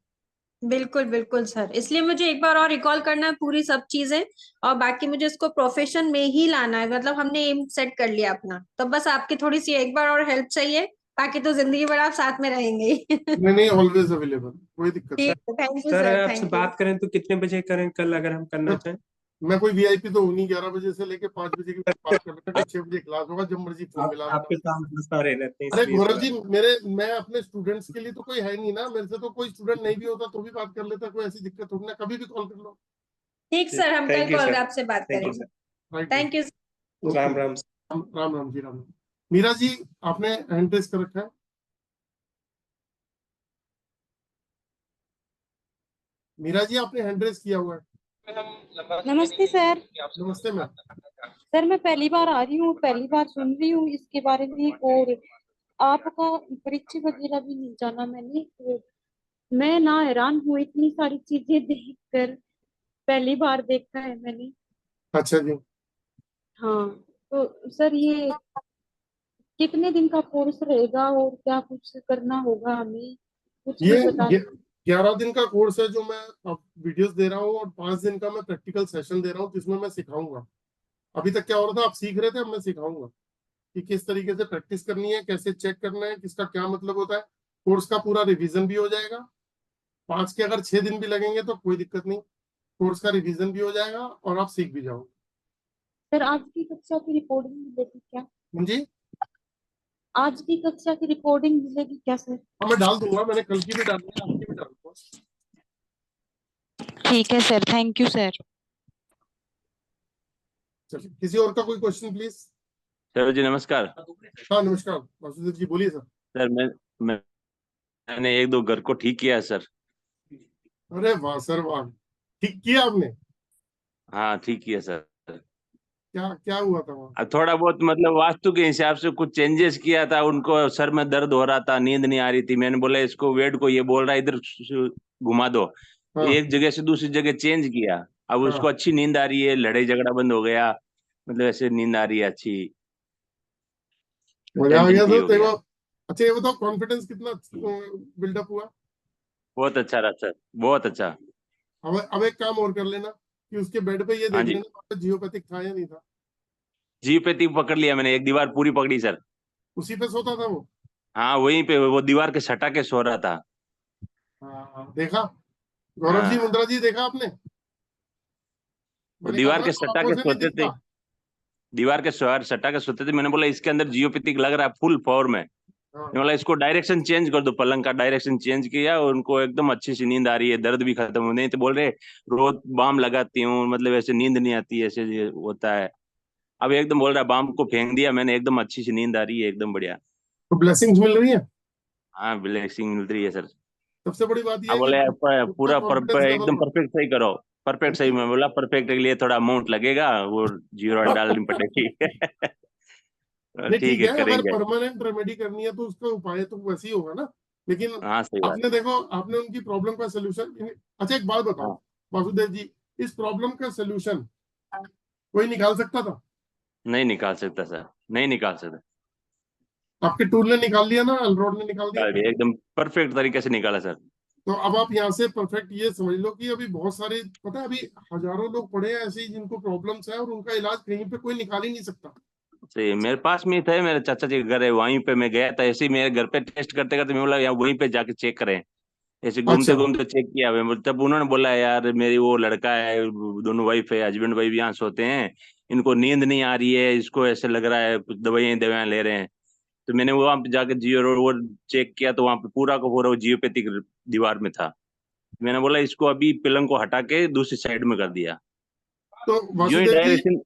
बिल्कुल बिल्कुल सर, इसलिए मुझे एक बार और रिकॉल करना है पूरी सब चीजें, और बाकी मुझे इसको प्रोफेशन में ही लाना है, मतलब हमने एम सेट कर लिया अपना, तो बस आपकी थोड़ी सी एक बार और हेल्प चाहिए, बाकी तो जिंदगी भर आप साथ में रहेंगे ही। नहीं नहीं, ऑलवेज अवेलेबल, कोई दिक्कत नहीं। ठीक है, थैंक यू सर सर, अगर आपसे थैंक यू। बात करें तो कितने बजे करें कल, अगर हम करना सर, चाहें? मैं कोई वीआईपी तो हूँ नहीं, 11 बजे से लेके 5 बजे के बीच बात कर लेते हैं, 6 बजे क्लास होगा, जब मर्जी फोन मिला लेना। आपके काम बहुत सारे रहते हैं अरे इसलिए गौरव थोड़ा। जी, मैं अपने स्टूडेंट्स के लिए तो कोई है नहीं ना, मेरे से तो कोई स्टूडेंट नहीं भी होता तो भी बात कर लेता, कोई ऐसी दिक्कत होगी ना, कभी भी कॉल कर लो। ठीक सर, हम कल थैंक यू कॉल सर। आपसे बात थैंक यू करेंगे। Sir. Right, thank you. Okay. Ram Ram. Ram Ram Ram ji, Ram Ram. Meera ji, आपने हैंड रेस कर रखा है? मीरा जी, आपने हैंड रेस किया हुआ है? नमस्ते सर। नमस्ते मैम। सर मैं पहली बार आ रही हूँ, पहली बार सुन रही हूँ इसके बारे में, और आपका परीक्षा वगैरह भी नहीं जाना मैंने, तो मैं ना हैरान हूँ इतनी सारी चीजें देखकर, पहली बार देखा है मैंने। अच्छा जी। हाँ, तो सर ये कितने दिन का कोर्स रहेगा और क्या कुछ करना होगा हमें, कुछ ये भी बता। 11 दिन का कोर्स है जो मैं अब वीडियोस दे रहा हूँ, और 5 दिन का मैं प्रैक्टिकल सेशन दे रहा हूँ जिसमें मैं सिखाऊंगा। अभी तक क्या हो रहा था, आप सीख रहे थे, अब मैं सिखाऊंगा कि किस तरीके से प्रैक्टिस करनी है, कैसे चेक करना है, किसका क्या मतलब होता है। कोर्स का पूरा रिवीजन भी हो जाएगा। 5 के अगर 6 दिन भी लगेंगे तो कोई दिक्कत नहीं। कोर्स का रिवीजन भी हो जाएगा और आप सीख भी जाओगे। सर आज की कक्षा की रिकॉर्डिंग मिलेगी क्या? जी आज की कक्षा की रिकॉर्डिंग मिलेगी क्या सर? हाँ, मैं डाल दूंगा, मैंने कल की भी डाली है, आज की भी डाल दूंगा। ठीक है सर, थैंक यू सर। चलिए, किसी और का कोई क्वेश्चन प्लीज? सर जी नमस्कार। हाँ नमस्कार वासुदेव जी, बोलिए सर। सर मैंने एक दो घर को ठीक किया है सर। अरे वाह सर वाह, ठीक किया आपने? हाँ ठीक किया सर। क्या क्या हुआ था वहाँ? अब थोड़ा बहुत मतलब वास्तु के हिसाब से कुछ चेंजेस किया था, उनको सर में दर्द हो रहा था, नींद नहीं आ रही थी। मैंने बोला इसको वेट को, ये बोल रहा है इधर घुमा दो, हाँ एक जगह से दूसरी जगह चेंज किया। अब हाँ, उसको अच्छी नींद आ रही है, लड़ाई झगड़ा बंद हो गया, मतलब ऐसे नींद आ रही है अच्छी, मजा आ टेंशन गया फ्री सर हो देखो। गया। अच्छा ये बताओ, कॉन्फिडेंस कितना बिल्डअप हुआ? बहुत अच्छा रहा सर, बहुत अच्छा। अब एक काम और कर लेना कि उसके बेड पे ये हाँ देख जी, लेना वहाँ पे जियोपैथिक था या नहीं था। जीओपैथी पकड़ लिया मैंने, एक दीवार पूरी पकड़ी सर। उसी पे सोता था वो? हाँ वहीं पे वो दीवार के सटा के सो रहा था। हाँ हाँ, देखा गौरव जी, हाँ मुंद्रा जी, देखा आपने? वो मैंने कहा दीवार था ना के वो सटा आंखों के से नहीं सोते थे, दिखता। दीवार के सटा के सोते थे। मैंने बोला इसके अंदर जियोपैथिक लग रहा है फुल फॉर्म में। हाँ मैंने बोला इसको डायरेक्शन चेंज कर दो, पलंग का डायरेक्शन चेंज किया, और उनको एकदम अच्छी सी नींद आ रही है, दर्द भी खत्म हो। नहीं तो बोल रहे रोज बाम लगाती हूँ, मतलब ऐसे नींद नहीं आती, ऐसे ये होता है। अब एकदम बोल रहा है बाम को फेंक दिया मैंने, एकदम अच्छी सी नींद आ रही है, एकदम बढ़िया। तो ब्लेसिंग्स मिल रही है। हाँ ब्लेसिंग मिल रही है सर। सबसे बड़ी बात यह अब है कि बोले खुद का पूरा कॉन्फिडेंस लेवल एकदम बढ़। परफेक्ट सही करो। परफेक्ट सही, मैं बोला परफेक्ट के लिए थोड़ा अमाउंट लगेगा, वो जीरो डालनी पड़ेगी। नहीं ठीक ठीक है है, अगर करेंगे। परमानेंट रेमेडी करनी है तो उसका उपाय तो वैसे ही होगा ना। लेकिन हाँ सही बात। आपने देखो, आपने उनकी प्रॉब्लम का सोल्यूशन। अच्छा एक बात बताओ हाँ वासुदेव जी, इस प्रॉब्लम का सोल्यूशन कोई निकाल सकता था? नहीं निकाल सकता सर, नहीं निकाल सकता। आपके टूल ने निकाल दिया ना, अलरोड ने निकाल दिया। निकाल दिया, एकदम परफेक्ट तरीके से निकाला सर। तो अब आप यहाँ से परफेक्ट ये समझ लो कि अभी बहुत सारे, पता है अभी हजारों लोग पड़े हैं ऐसे ही जिनको प्रॉब्लम्स है और उनका इलाज कहीं पे कोई निकाल ही नहीं सकता। सही, मेरे पास में ही थे, मेरे चाचा जी का घर है वहीं पे, मैं गया था ऐसे ही, मेरे घर पे टेस्ट करते करते मैं बोला यार वहीं पे जाके चेक करें। ऐसे घूमते अच्छा घूमते चेक किया हुआ है। तब उन्होंने बोला यार मेरी वो लड़का है, दोनों वाइफ है, हस्बैंड वाइफ यहाँ सोते हैं, इनको नींद नहीं आ रही है, इसको ऐसे लग रहा है कुछ दवाइयां ले रहे हैं। तो मैंने वहां पे जाकर जियो वो चेक किया, तो वहां पे पूरा का पूरा वो जियोपैथिक दीवार में था। मैंने बोला इसको अभी पलंग को हटा के दूसरी साइड में कर दिया, तो जो ही वासुदेव जी डायरेक्शन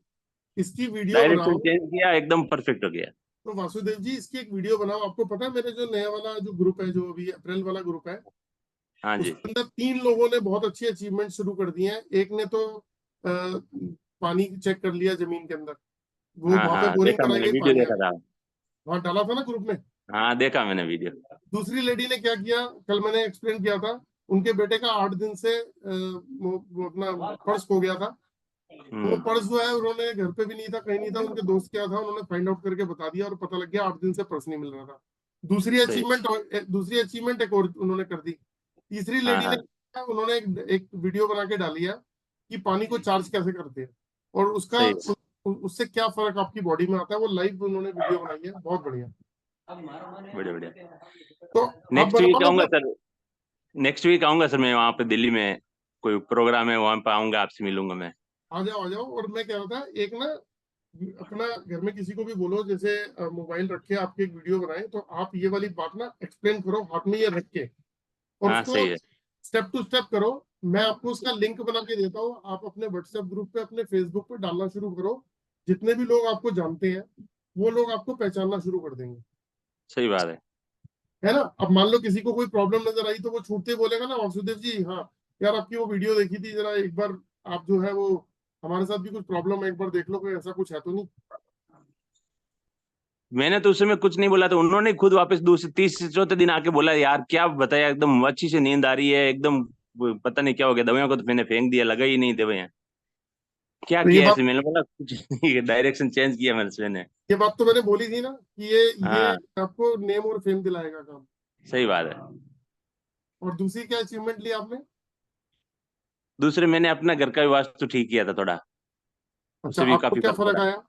इसकी वीडियो डायरेक्शन बनाओ। चेंज किया, एकदम परफेक्ट हो गया। तो वासुदेव जी इसकी एक वीडियो बनाओ। आपको पता है मेरे जो नया वाला जो ग्रुप है, जो अभी अप्रैल वाला ग्रुप है, हाँ जी। उसके अंदर 3 लोगों ने बहुत अच्छी अचीवमेंट शुरू कर दी हैं। एक ने तो पानी चेक कर लिया जमीन के अंदर, वो हाँ वहां पे हाँ बोरिंग देखा कराई मैंने, गई, वीडियो पानी आ देखा गया। था। वहां डाला था ना ग्रुप में। हाँ देखा मैंने वीडियो। दूसरी लेडी ने क्या किया, कल मैंने एक्सप्लेन किया था, उनके बेटे का 8 दिन से वो अपना पर्स खो गया था। तो वो पर्स जो है उन्होंने घर पे भी नहीं था, कहीं नहीं था, उनके दोस्त क्या था, उन्होंने फाइंड आउट करके बता दिया और पता लग गया 8 दिन से पर्स नहीं मिल रहा था। सही। दूसरी अचीवमेंट एक और उन्होंने कर दी। तीसरी हाँ लेडी ने, हाँ उन्होंने एक वीडियो बना के डाली है कि पानी को चार्ज कैसे करते हैं और उसका सही। उससे क्या फर्क आपकी बॉडी में आता है, वो लाइव उन्होंने वीडियो बनाई है, बहुत बढ़िया। बढ़िया बढ़िया। तो आप नेक्स्ट बनवा वीक लो आऊंगा फिर। सर, नेक्स्ट वीक आऊंगा सर, मैं वहाँ पे दिल्ली में कोई प्रोग्राम है, वहाँ पे आऊंगा, आपसे मिलूंगा मैं। आ जाओ। और मैं कह रहा था, एक ना अपना घर में किसी को भी बोलो, जैसे मोबाइल रखे आपके, एक वीडियो बनाए तो आप ये वाली बात ना एक्सप्लेन करो हाथ में ये रख के, और हाँ उसको सही है। स्टेप टू स्टेप करो। मैं आपको उसका लिंक बना के देता हूँ, आप अपने व्हाट्सएप ग्रुप पे, अपने फेसबुक पे डालना शुरू करो। जितने भी लोग आपको जानते हैं वो लोग आपको पहचानना शुरू कर देंगे, सही बात है। है ना। अब मान लो किसी को कोई प्रॉब्लम नजर आई तो वो छूटते ही बोलेगा ना, वासुदेव जी हाँ यार आपकी वो वीडियो देखी थी, जरा एक बार आप जो है वो, हमारे साथ भी कुछ प्रॉब्लम है, एक बार देख लो, कोई ऐसा कुछ है तो नहीं। मैंने तो उस समय कुछ नहीं बोला था, उन्होंने खुद वापस दूसरे तीसरे चौथे दिन आके बोला यार क्या बताया, एकदम अच्छी से नींद आ रही है एकदम, वो पता नहीं क्या हो गया, दवाइयों को तो मैंने फेंक दिया, लगा ही नहीं दवाइयां। क्या तो किया ऐसे, मैंने बोला कुछ नहीं, डायरेक्शन चेंज किया मैंने। ये बात तो मैंने बोली थी ना कि ये हाँ आपको नेम और फेम दिलाएगा काम। सही बात है। और दूसरी क्या अचीवमेंट ली आपने? दूसरे मैंने अपना घर का भी वास्तु ठीक किया था थोड़ा, अच्छा, उससे भी आपको काफी क्या फर्क फर्क पड़ा। आया?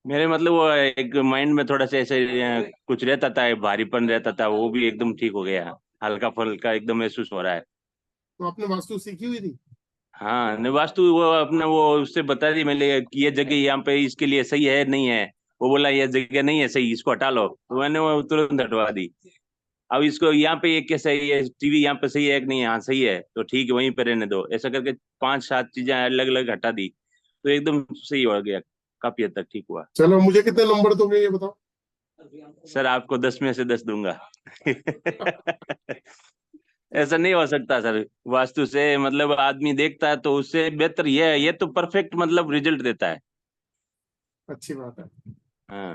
मेरे मतलब वो एक माइंड में थोड़ा सा ऐसे कुछ रहता था, भारीपन रहता था, वो भी एकदम ठीक हो गया, हल्का फुल्का एकदम महसूस हो रहा है। तो आपने वास्तु सीखी हुई थी? हाँ नहीं वास्तु वो अपना वो उससे बता दी मैंने कि ये जगह यहाँ पे इसके लिए सही है नहीं है। वो बोला ये जगह नहीं है सही, इसको हटा लो, तो मैंने वो तुरंत हटवा दी। अब इसको यहाँ पे ये कैसा है, ये टीवी यहाँ पे सही है कि नहीं, हाँ सही है तो ठीक है वहीं पे रहने दो, ऐसा करके 5-7 चीजें अलग अलग हटा दी, तो एकदम सही हो गया, काफी हद तक ठीक हुआ। चलो मुझे कितने नंबर दोगे ये बताओ। सर आपको 10 में से 10 दूंगा। ऐसा नहीं हो सकता सर, वास्तु से मतलब आदमी देखता है तो उससे बेहतर ये है, ये तो परफेक्ट मतलब रिजल्ट देता है। अच्छी बात है। हाँ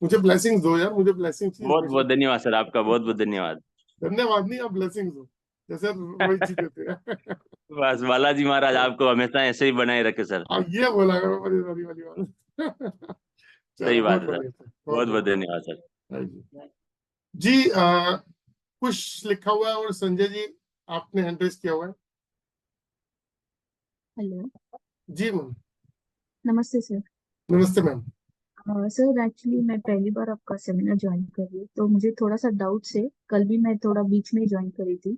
मुझे ब्लेसिंग्स दो यार, मुझे ब्लेसिंग्स की बहुत बहुत धन्यवाद सर, आपका बहुत बहुत धन्यवाद। धन्यवाद नहीं, आप ब्लेसिंग्स दो जैसे रोहित जी देते हैं। बस बालाजी महाराज आपको हमेशा ऐसे ही बनाए रखे सर। ये बोला करो परिवारी वाली बात। सही चलो बात बहुत है सर, बढ़िया, बहुत बहुत धन्यवाद सर। हाँ जी। कुछ लिखा हुआ है और संजय जी आपने हैंड रेज किया हुआ है। हेलो, जी मैम। नमस्ते सर। नमस्ते मैम। सर एक्चुअली मैं पहली बार आपका सेमिनार ज्वाइन कर रही हूँ, तो मुझे थोड़ा सा डाउट्स है। कल भी मैं थोड़ा बीच में ज्वाइन करी थी।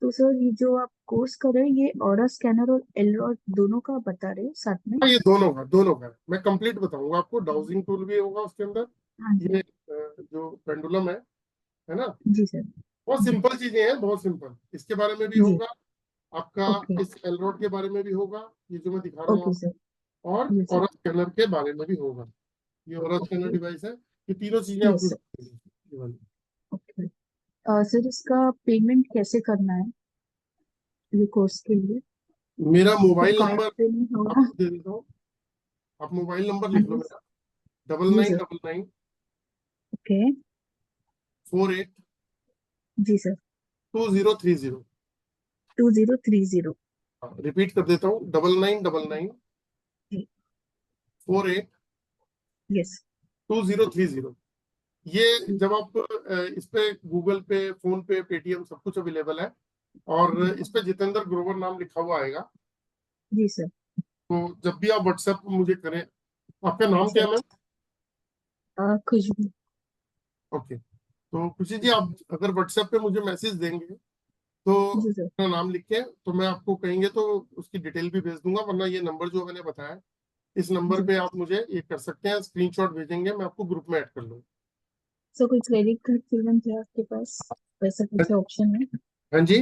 तो सर ये जो आप कोर्स कर रहे हैं, ये ऑरा स्कैनर और एलरॉड दोनों का बता रहे हो साथ में? हाँ ये दोनों का मैं कंप्लीट बताऊंगा आपको। डाउजिंग टूल भी होगा उसके अंदर। हाँ जी। ये जो पेंडुलम है ना, जी सर। बहुत सिंपल चीजें हैं, बहुत सिंपल। इसके बारे में भी जी। होगा आपका, ओके। इस एलरोड के बारे में भी होगा, ये जो मैं दिखा रहा हूँ ओके सर। आपको, और यस सर। ऑरा स्कैनर के बारे में भी होगा। ये ऑरा स्कैनर ओके। डिवाइस है, ये तीनों चीजें आपको यस सर। ये वाली। ओके। सर इसका पेमेंट कैसे करना है ये कोर्स के लिए? मेरा कुछ मोबाइल कार्ड नंबर पेमेंट होगा? आपको दे देता हूँ, आप मोबाइल नंबर हाँ लिख लो जी। मेरा, डबल जी nine sir. Double nine okay. 48 जी सर। 2030। 2030। रिपीट कर देता हूँ, 9999 48 यस। 2030। ये जब आप इस पे गूगल पे, फोन पे, पेटीएम सब कुछ अवेलेबल है, और इस पे जितेंद्र ग्रोवर नाम लिखा हुआ आएगा। जी सर। तो जब भी आप व्हाट्सएप मुझे करें, आपका नाम क्या है मैम? खुशबू। ओके, तो खुशी जी आप अगर व्हाट्सएप पे मुझे मैसेज देंगे तो जी सर। अपना नाम लिख के, तो मैं आपको कहेंगे तो उसकी डिटेल भी भेज दूंगा, वरना ये नंबर जो मैंने बताया इस नंबर जी पे आप मुझे ये कर सकते हैं, स्क्रीनशॉट भेजेंगे, मैं आपको ग्रुप में ऐड कर लूंगा। सर कोई क्रेडिट कार्ड पेमेंट है आपके पास? वैसा कुछ ऑप्शन है? हाँ जी,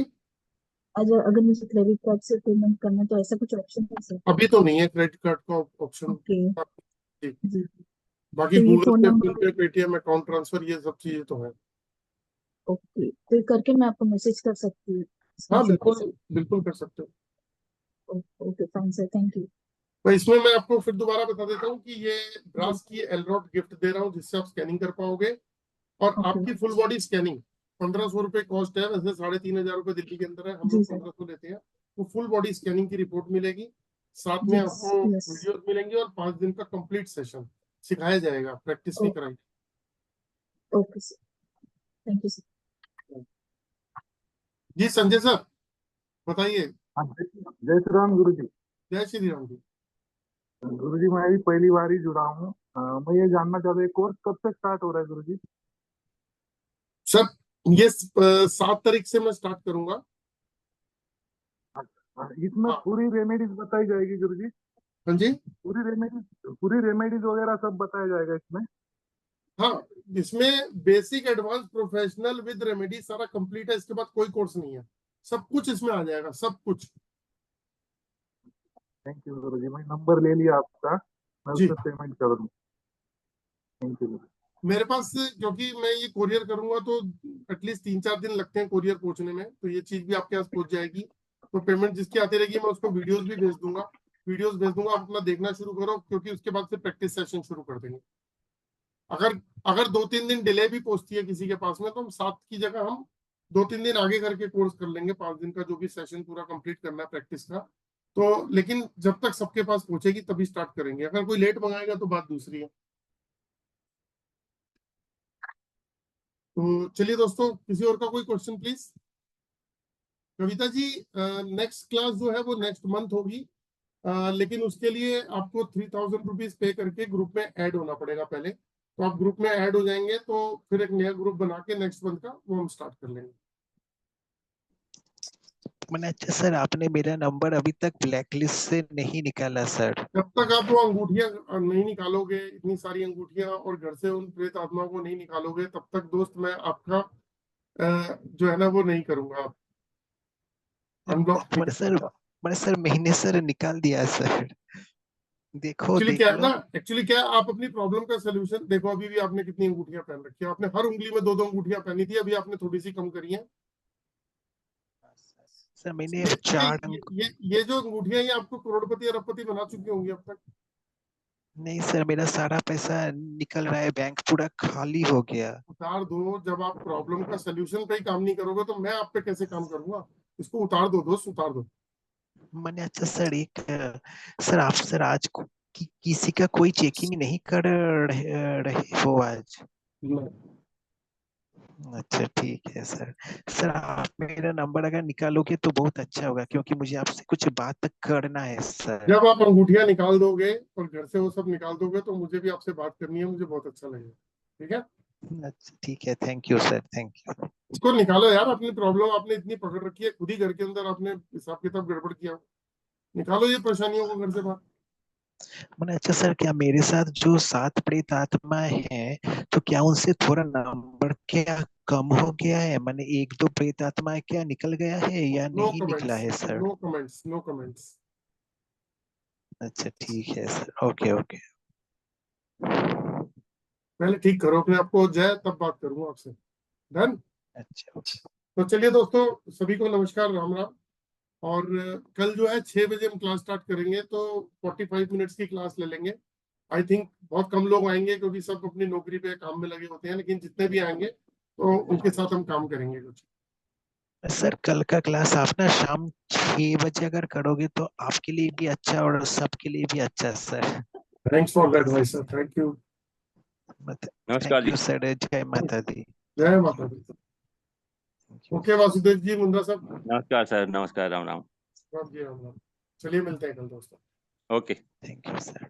अगर अगर मुझे क्रेडिट कार्ड से पेमेंट करना है तो ऐसा कुछ ऑप्शन है सर? अभी तो नहीं है क्रेडिट कार्ड का ऑप्शन। ओके। ठीक, जी। बाकी तो ये गूगल फोन पे, फोन नंबर। पे, पेटीएम, अकाउंट ट्रांसफर, ये सब चीजें तो है। ओके, तो ये करके मैं आपको मैसेज कर सकती हूँ हाँ स्क्रीनशॉट के बिल्कुल, साथ? बिल्कुल कर सकते हो। Okay fine sir, thank you. तो इसमें मैं आपको फिर दोबारा बता देता हूँ कि ये ब्रास की एलरॉड गिफ्ट दे रहा हूँ, जिससे आप स्कैनिंग कर पाओगे, और ओके। आपकी फुल बॉडी स्कैनिंग 1500 रुपए कॉस्ट है, वैसे 3500 रुपए दिल्ली के अंदर है, हम जी लोग सर। 1500 लेते हैं। तो फुल बॉडी स्कैनिंग की रिपोर्ट मिलेगी, साथ में यस आपको यस। वीडियोस मिलेंगी, और 5 दिन का कंप्लीट सेशन सिखाया जाएगा, प्रैक्टिस भी कराएंगे। Okay sir, thank you sir. जी संजय सर बताइए। हाँ, जय श्री राम गुरु जी। जय श्री राम जी। गुरु जी मैं भी पहली बार ही जुड़ा हूँ। मैं ये जानना चाहता हूँ कोर्स कब से स्टार्ट हो रहा है गुरु जी? सर ये 7 तारीख से मैं स्टार्ट करूंगा। इसमें हाँ। पूरी रेमेडीज बताई जाएगी गुरु जी? हाँ जी, पूरी रेमेडीज वगैरह सब बताया जाएगा इसमें? हाँ इसमें basic, advance, professional with remedy सारा कंप्लीट है, इसके बाद कोई कोर्स नहीं है, सब कुछ इसमें आ जाएगा, सब कुछ। थैंक यू गुरु जी, मैं नंबर ले लिया आपका, मैं जी, उससे पेमेंट कर दूँ। Thank you. मेरे पास क्योंकि मैं ये कोरियर करूंगा तो एटलीस्ट 3-4 दिन लगते हैं कोरियर पहुंचने में, तो ये चीज भी आपके पास पहुंच जाएगी। तो पेमेंट जिसकी आती रहेगी मैं उसको वीडियोस भी भेज दूंगा, आप अपना देखना शुरू करो, क्योंकि उसके बाद से प्रैक्टिस सेशन शुरू कर देंगे। अगर अगर 2-3 दिन डिले भी पहुंचती है किसी के पास में, तो हम 7 की जगह हम 2-3 दिन आगे करके कोर्स कर लेंगे, 5 दिन का जो भी सेशन पूरा कंप्लीट करना है प्रैक्टिस का। तो लेकिन जब तक सबके पास पहुंचेगी तभी स्टार्ट करेंगे, अगर कोई लेट मंगाएगा तो बात दूसरी है। तो चलिए दोस्तों, किसी और का कोई question please. Kavita ji, next class जो है वो नेक्स्ट मंथ होगी, लेकिन उसके लिए आपको 3000 रुपीज पे करके ग्रुप में ऐड होना पड़ेगा पहले। तो आप ग्रुप में ऐड हो जाएंगे तो फिर एक नया ग्रुप बना के नेक्स्ट मंथ का वो हम स्टार्ट कर लेंगे। मैंने अच्छा सर, आपने मेरा नंबर अभी तक ब्लैकलिस्ट से नहीं निकाला सर। जब तक आप वो अंगूठियां नहीं निकालोगे, इतनी सारी अंगूठियां, और घर से उन प्रेत आत्माओं को नहीं निकालोगे, तब तक दोस्त मैं आपका जो है ना वो नहीं करूंगा, अनब्लॉक नहीं मैंने सर करूंगा। मैंने सर महीने सर निकाल दिया सर। देखो एक्चुअली देख क्या है लो। ना, एक्चुअली क्या है, आप अपनी प्रॉब्लम का सोल्यूशन देखो। अभी भी आपने कितनी अंगूठियां पहन रखी है? आपने हर उंगली में दो दो अंगूठियां पहनी थी, अभी आपने थोड़ी सी कम करी है। सर मैंने ये चार ये ये, ये जो अंगूठियां, ये आपको करोड़पति अरबपति बना चुकी होंगी अब तक। नहीं सर, मेरा सारा पैसा निकल रहा है, बैंक पूरा खाली हो गया। उतार दो। जब आप प्रॉब्लम का सोल्यूशन पे ही काम नहीं करोगे तो मैं आप पे कैसे काम करूंगा? इसको उतार दो दोस्त, उतार दो। मैंने अच्छा सर एक सर आप सर आज किसी का कोई चेकिंग नहीं कर रहे हो आज? अच्छा ठीक है सर। सर आप मेरा नंबर अगर निकालोगे तो बहुत अच्छा होगा, क्योंकि मुझे आपसे कुछ बात करना है सर। जब आप अंगूठियां निकाल दोगे और घर से वो सब निकाल दोगे तो मुझे भी आपसे बात करनी है, मुझे बहुत अच्छा लगेगा। ठीक है, अच्छा ठीक है, thank you sir, thank you. इसको निकालो यार। अपनी प्रॉब्लम आपने इतनी पकड़ रखी है, खुद ही घर के अंदर आपने हिसाब किताब गड़बड़ किया। निकालो ये परेशानियों को घर से बाहर। मैंने अच्छा सर, क्या मेरे साथ जो 7 प्रेत आत्माएं हैं, तो क्या उनसे थोड़ा नंबर क्या कम हो गया है? मैंने 1-2 प्रेत आत्माएं क्या निकल गया है या नो नहीं निकला कमेंट्स, है sir? No comments, no comments. अच्छा ठीक है सर, ओके ओके। पहले ठीक करो अपने आप को जय, तब बात करूंगा आपसे। डन। अच्छा तो चलिए दोस्तों, सभी को नमस्कार, राम राम। और कल जो है 6 बजे हम क्लास स्टार्ट करेंगे, तो 45 मिनट्स की क्लास ले लेंगे। आई थिंक बहुत कम लोग आएंगे क्योंकि सब अपनी नौकरी पे काम में लगे होते हैं, लेकिन जितने भी आएंगे तो उनके साथ हम काम करेंगे कुछ। सर, कल का क्लास आप ना शाम 6 बजे अगर करोगे तो आपके लिए भी अच्छा और सबके लिए भी अच्छा सर। थैंक्स फॉर दैट भाई सर, थैंक यू। नमस्कार थैंक जी। यू सर, जय माता दी। जय माता दी। ओके वासुदेव जी, मुंद्रा साहब। नमस्कार सर, नमस्कार, राम राम। राम जी, राम राम। चलिए मिलते हैं कल दोस्तों। ओके। Thank you sir.